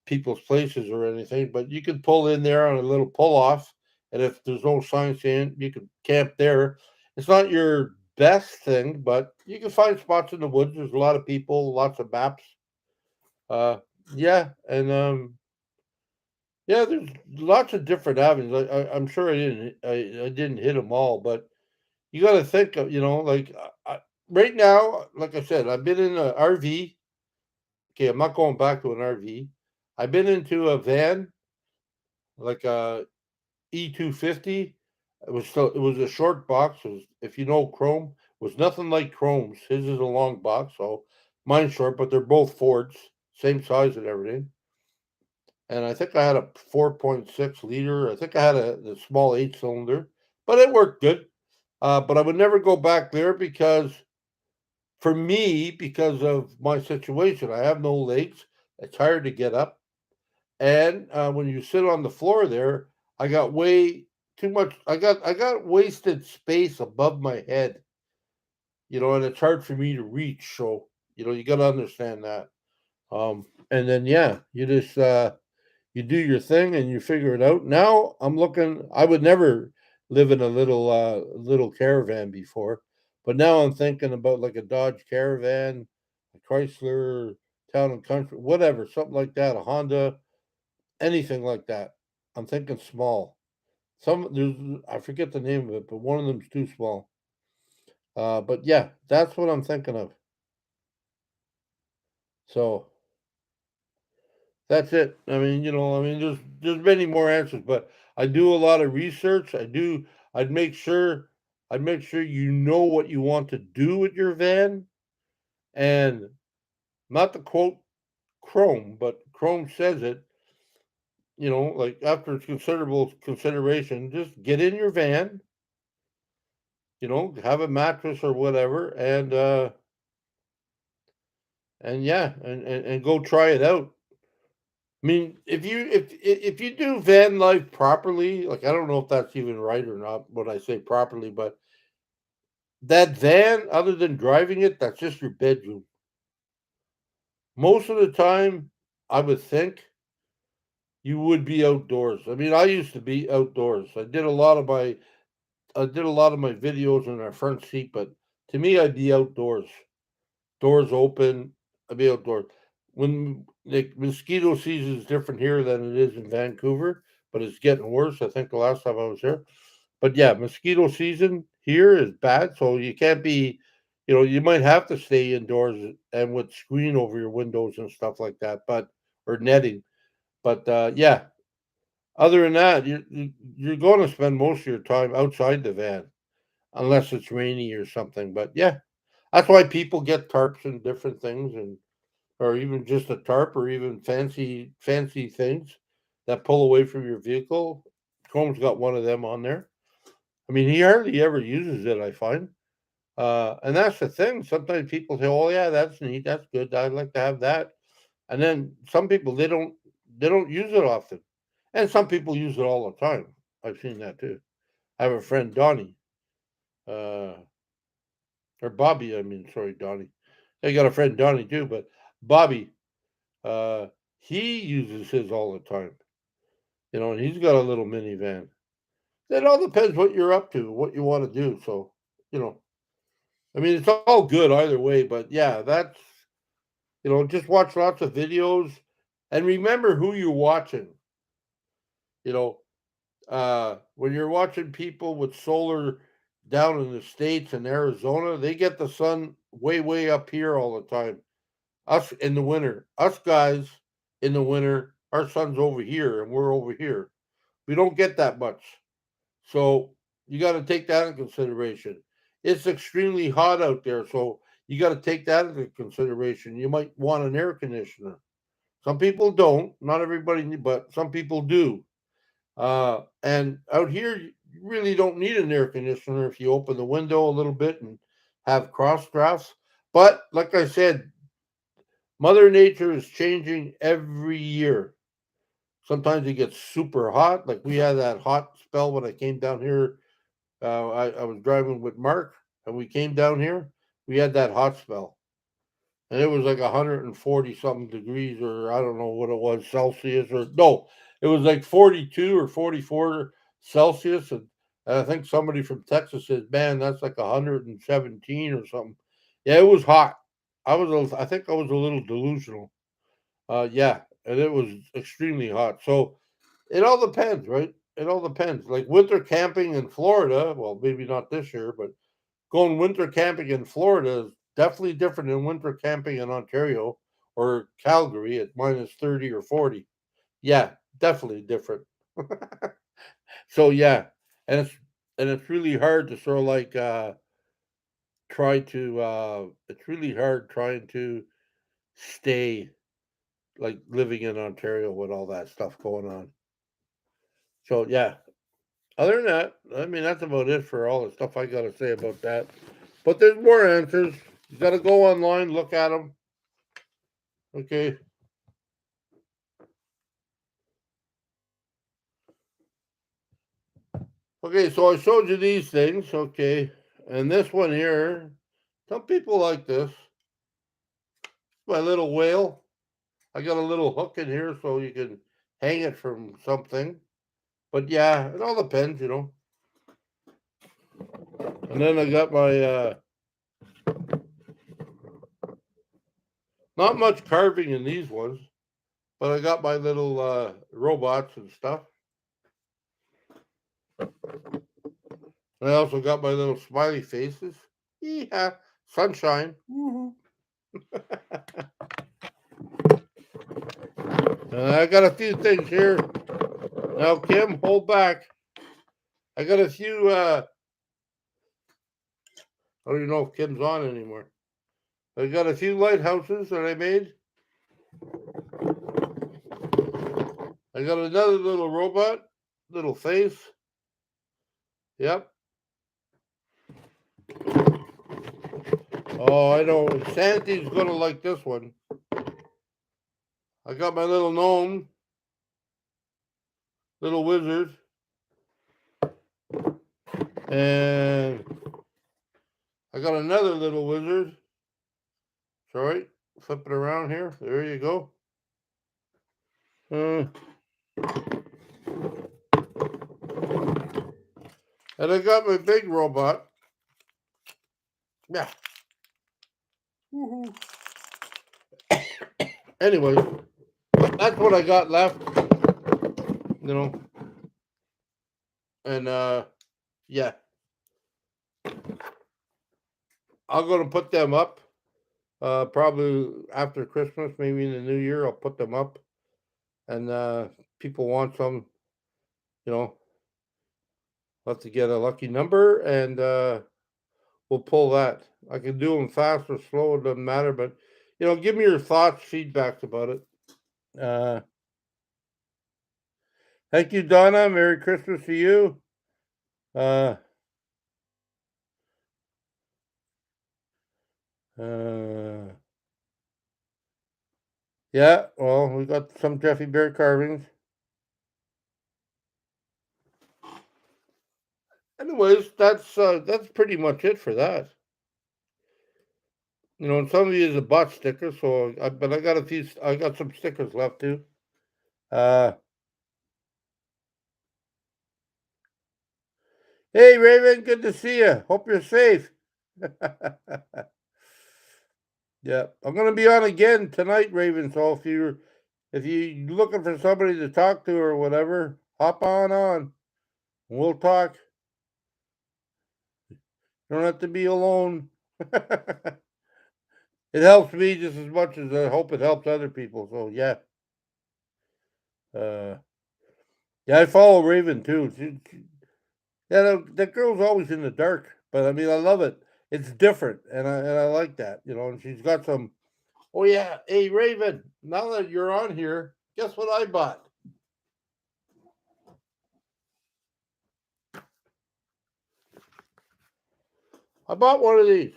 people's places or anything. But you can pull in there on a little pull off, and if there's no sign saying you can camp there, it's not your best thing, but you can find spots in the woods. There's a lot of people, lots of maps. Uh, yeah, and yeah, there's lots of different avenues. I'm sure I didn't hit them all, but you got to think of like right now, like I said, I've been in an RV. Okay, I'm not going back to an RV. I've been into a van, like a E250. It was a short box. It was, if you know Chrome, was nothing like Chrome's. His is a long box, so mine's short, but they're both Fords, same size and everything. And I think I had a 4.6 liter. I think I had the small 8 cylinder, but it worked good. But I would never go back there because for me, because of my situation, I have no legs. It's hard to get up. And when you sit on the floor there, I got way too much. I got wasted space above my head, and it's hard for me to reach. So you got to understand that. And then yeah, you do your thing and you figure it out. Now I'm looking. I would never live in a little caravan before, but now I'm thinking about like a Dodge Caravan, a Chrysler Town and Country, whatever, something like that, a Honda, anything like that. I'm thinking small. I forget the name of it, but one of them's too small. But yeah, that's what I'm thinking of. So that's it. I mean, there's many more answers, but I do a lot of research. I'd make sure I'd make sure you know what you want to do with your van, and not to quote Chrome, but Chrome says it. Like after considerable consideration, just get in your van. Have a mattress or whatever, and yeah, and go try it out. I mean, if you do van life properly, like I don't know if that's even right or not when I say properly, but that van, other than driving it, that's just your bedroom. Most of the time, I would think you would be outdoors. I mean, I used to be outdoors. I did a lot of my videos in our front seat, but to me, I'd be outdoors, doors open. I'd be outdoors. When like mosquito season is different here than it is in Vancouver, but it's getting worse. I think the last time I was here, but yeah, mosquito season here is bad. So you can't be, you might have to stay indoors and with screen over your windows and stuff like that, but or netting. But yeah, other than that, you're going to spend most of your time outside the van unless it's rainy or something. But yeah, That's why people get tarps and different things, and or even just a tarp, or even fancy things that pull away from your vehicle. Chrome's got one of them on there. I mean, he hardly ever uses it, I find. And that's the thing. Sometimes people say, "Oh yeah, that's neat. That's good. I'd like to have that." And then some people they don't use it often, and some people use it all the time. I've seen that too. I have a friend Donnie, uh, or Bobby. I mean, sorry, Donnie. I got a friend Donnie too, but Bobby, uh, he uses his all the time. And he's got a little minivan. It all depends what you're up to, what you want to do. So, you know, I mean, it's all good either way. But yeah, just watch lots of videos and remember who you're watching. You know, when you're watching people with solar down in the States and Arizona, they get the sun way, way up here all the time. Us in the winter, us guys in the winter, our sun's over here and we're over here. We don't get that much. So you got to take that into consideration. It's extremely hot out there. So you got to take that into consideration. You might want an air conditioner. Some people don't, not everybody, but some people do. And out here, you really don't need an air conditioner if you open the window a little bit and have cross drafts. But like I said, Mother Nature is changing every year. Sometimes it gets super hot. Like we had that hot spell when I came down here. I was driving with Mark and we came down here. We had that hot spell. And it was like 140 something degrees, or I don't know what it was, Celsius, or no, it was like 42 or 44 Celsius. And I think somebody from Texas said, man, that's like 117 or something. Yeah, it was hot. I think I was a little delusional. Yeah, and it was extremely hot. So it all depends, right? It all depends. Like winter camping in Florida, well, maybe not this year, but going winter camping in Florida is definitely different than winter camping in Ontario or Calgary at minus 30 or 40. Yeah, definitely different. So yeah, and it's really hard to sort of like try to it's really hard trying to stay like living in Ontario with all that stuff going on. So yeah, other than that, I mean that's about it for all the stuff I got to say about that. But there's more answers. You got to go online, look at them. Okay. Okay, so I showed you these things. Okay. And this one here, some people like this. My little whale. I got a little hook in here so you can hang it from something. But yeah, it all depends. And then I got my, not much carving in these ones, but I got my little robots and stuff. And I also got my little smiley faces. Yeah, sunshine. Woo-hoo. And I got a few things here. Now, Kim, hold back. I got a few. I don't even know if Kim's on anymore. I got a few lighthouses that I made. I got another little robot, little face. Yep. Oh, I know. Santy's gonna like this one. I got my little gnome, little wizard, and I got another little wizard. Sorry, flip it around here. There you go. Uh, and I got my big robot. Yeah. Woo-hoo. Anyway, that's what I got left. You know, and yeah, I'm gonna put them up. Probably after Christmas, maybe in the new year, I'll put them up. And people want some, you know, have to get a lucky number, and we'll pull that. I can do them fast or slow. It doesn't matter. But give me your thoughts, feedbacks about it. Uh, Thank you, Donna. Merry Christmas to you. Uh, uh, yeah. Well, we got some Jeffy Bear carvings. Anyways, that's pretty much it for that. And some of these are bought stickers, but I got a few. I got some stickers left too. Uh, Hey, Raven, good to see you. Hope you're safe. Yeah, I'm gonna be on again tonight, Raven. So if you looking for somebody to talk to or whatever, hop on. We'll talk. You don't have to be alone. It helps me just as much as I hope it helps other people. So yeah, uh, yeah, I follow Raven too. Yeah, that girl's always in the dark, but I mean, I love it. It's different, and I like that. And she's got some. Oh yeah, hey Raven. Now that you're on here, guess what I bought? I bought one of these.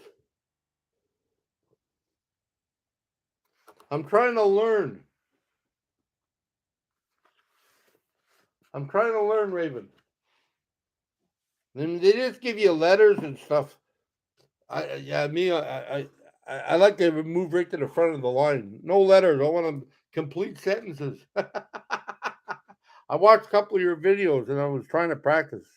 I'm trying to learn. I'm trying to learn, Raven. And they just give you letters and stuff. I like to move right to the front of the line. No letters. I want them complete sentences. I watched a couple of your videos and I was trying to practice.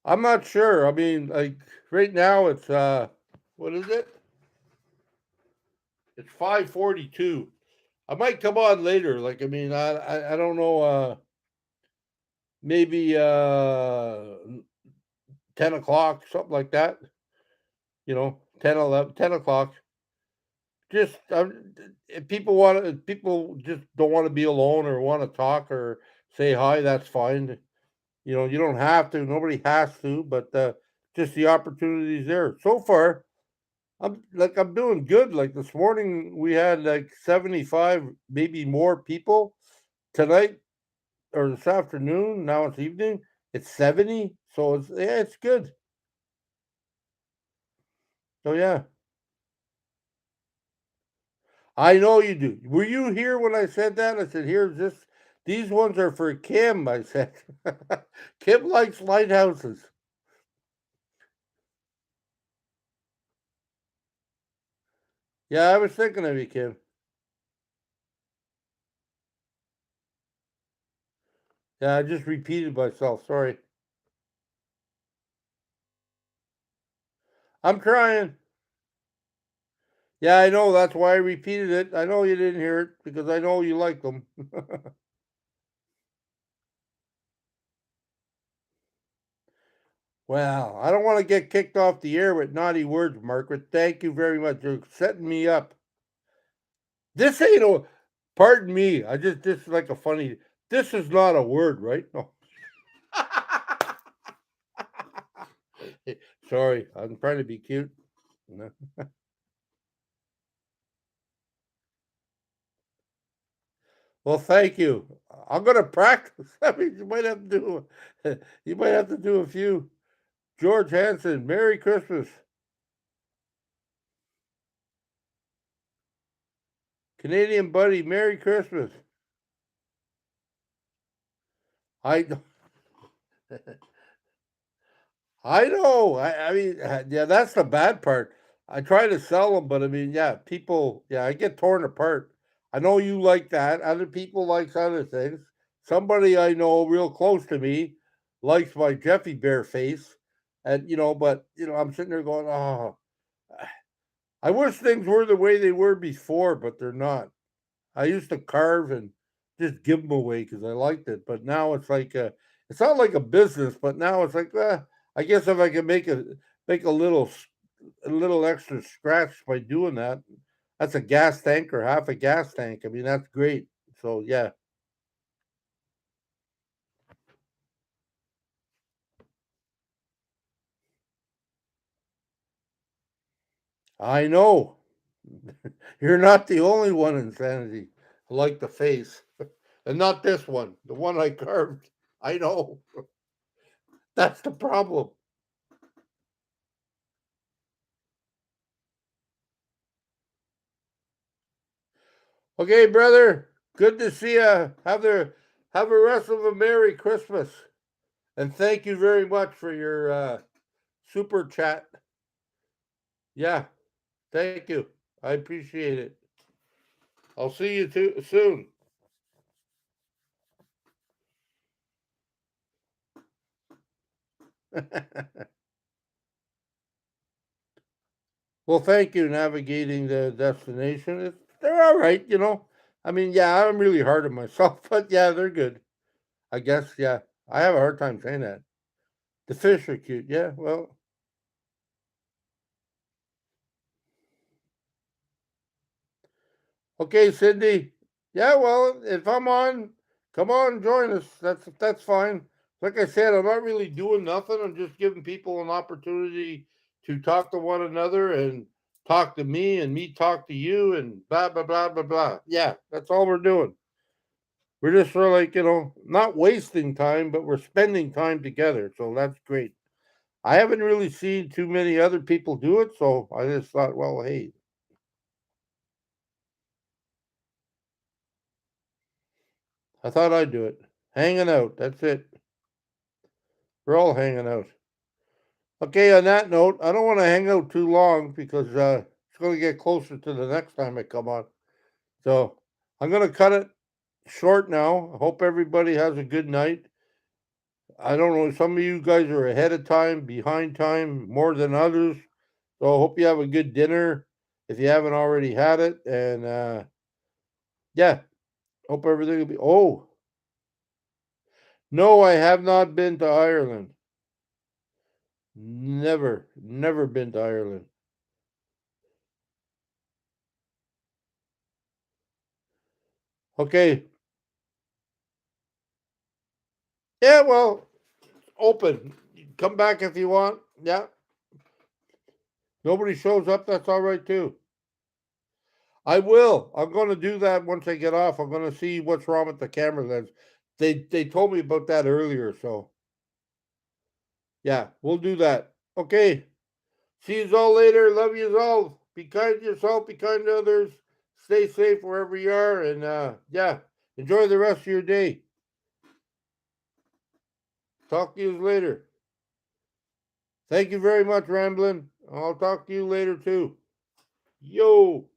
I'm not sure. I mean, like right now it's what is it? It's 5:42. I might come on later. Like I mean, I don't know. Maybe 10 o'clock, something like that. 10, 11, 10 o'clock. Just if people just don't want to be alone or want to talk or say hi. That's fine. You don't have to. Nobody has to, but just the opportunities there. So far, I'm doing good. Like this morning, we had like 75, maybe more people. Tonight or this afternoon, now it's evening. It's 70, so it's good. So yeah, I know you do. Were you here when I said that? I said, "Here's this. These ones are for Kim." I said, "Kim likes lighthouses." Yeah, I was thinking of you, Kim. Yeah, I just repeated myself. Sorry. I'm trying. Yeah, I know. That's why I repeated it. I know you didn't hear it because I know you like them. Well, I don't want to get kicked off the air with naughty words, Margaret. Thank you very much. You're setting me up. This ain't a. Pardon me. This is like a funny. This is not a word, right? No. Sorry, I'm trying to be cute. No. Well, thank you. I'm gonna practice. I mean, you might have to do a few. George Hanson, Merry Christmas. Canadian buddy, Merry Christmas. I I know. I mean, yeah, that's the bad part. I try to sell them, but I mean, yeah, people, yeah, I get torn apart. I know you like that. Other people likes other things. Somebody I know real close to me likes my Jeffy Bear face, and but I'm sitting there going, oh, I wish things were the way they were before, but they're not. I used to carve and just give them away because I liked it, but now it's like it's not like a business, but now it's like, I guess if I can make a little extra scratch by doing that, that's a gas tank or half a gas tank. I mean, that's great. So yeah, I know. You're not the only one, Insanity. Like the face. And not this one, the one I carved. I know. That's the problem. Okay, brother. Good to see you. Have the rest of a Merry Christmas. And thank you very much for your super chat. Yeah, thank you. I appreciate it. I'll see you too soon. Well, thank you. Navigating the destination. They're all right, you know. I mean, yeah, I'm really hard on myself, but yeah, they're good. I guess, yeah. I have a hard time saying that. The fish are cute. Yeah, well, okay, Cindy. Yeah, well, if I'm on, come on, join us. That's fine. Like I said, I'm not really doing nothing. I'm just giving people an opportunity to talk to one another and talk to me and me talk to you and blah blah blah blah blah. Yeah, that's all we're doing. We're just sort of like, not wasting time, but we're spending time together. So that's great. I haven't really seen too many other people do it, so I just thought, well, hey, I thought I'd do it. Hanging out. That's it. We're all hanging out. Okay, on that note, I don't want to hang out too long because it's going to get closer to the next time I come on. So I'm going to cut it short now. I hope everybody has a good night. I don't know, some of you guys are ahead of time, behind time, more than others. So I hope you have a good dinner if you haven't already had it. And yeah, hope everything will be. Oh, no, I have not been to Ireland. Never, never been to Ireland. Okay. Yeah, well, open. Come back if you want. Yeah. Nobody shows up, that's all right too. I will. I'm going to do that once I get off. I'm going to see what's wrong with the camera lens. They told me about that earlier, so yeah, we'll do that. Okay. See you all later. Love you all. Be kind to yourself. Be kind to others. Stay safe wherever you are, and yeah, enjoy the rest of your day. Talk to you later. Thank you very much, Ramblin'. I'll talk to you later too. Yo.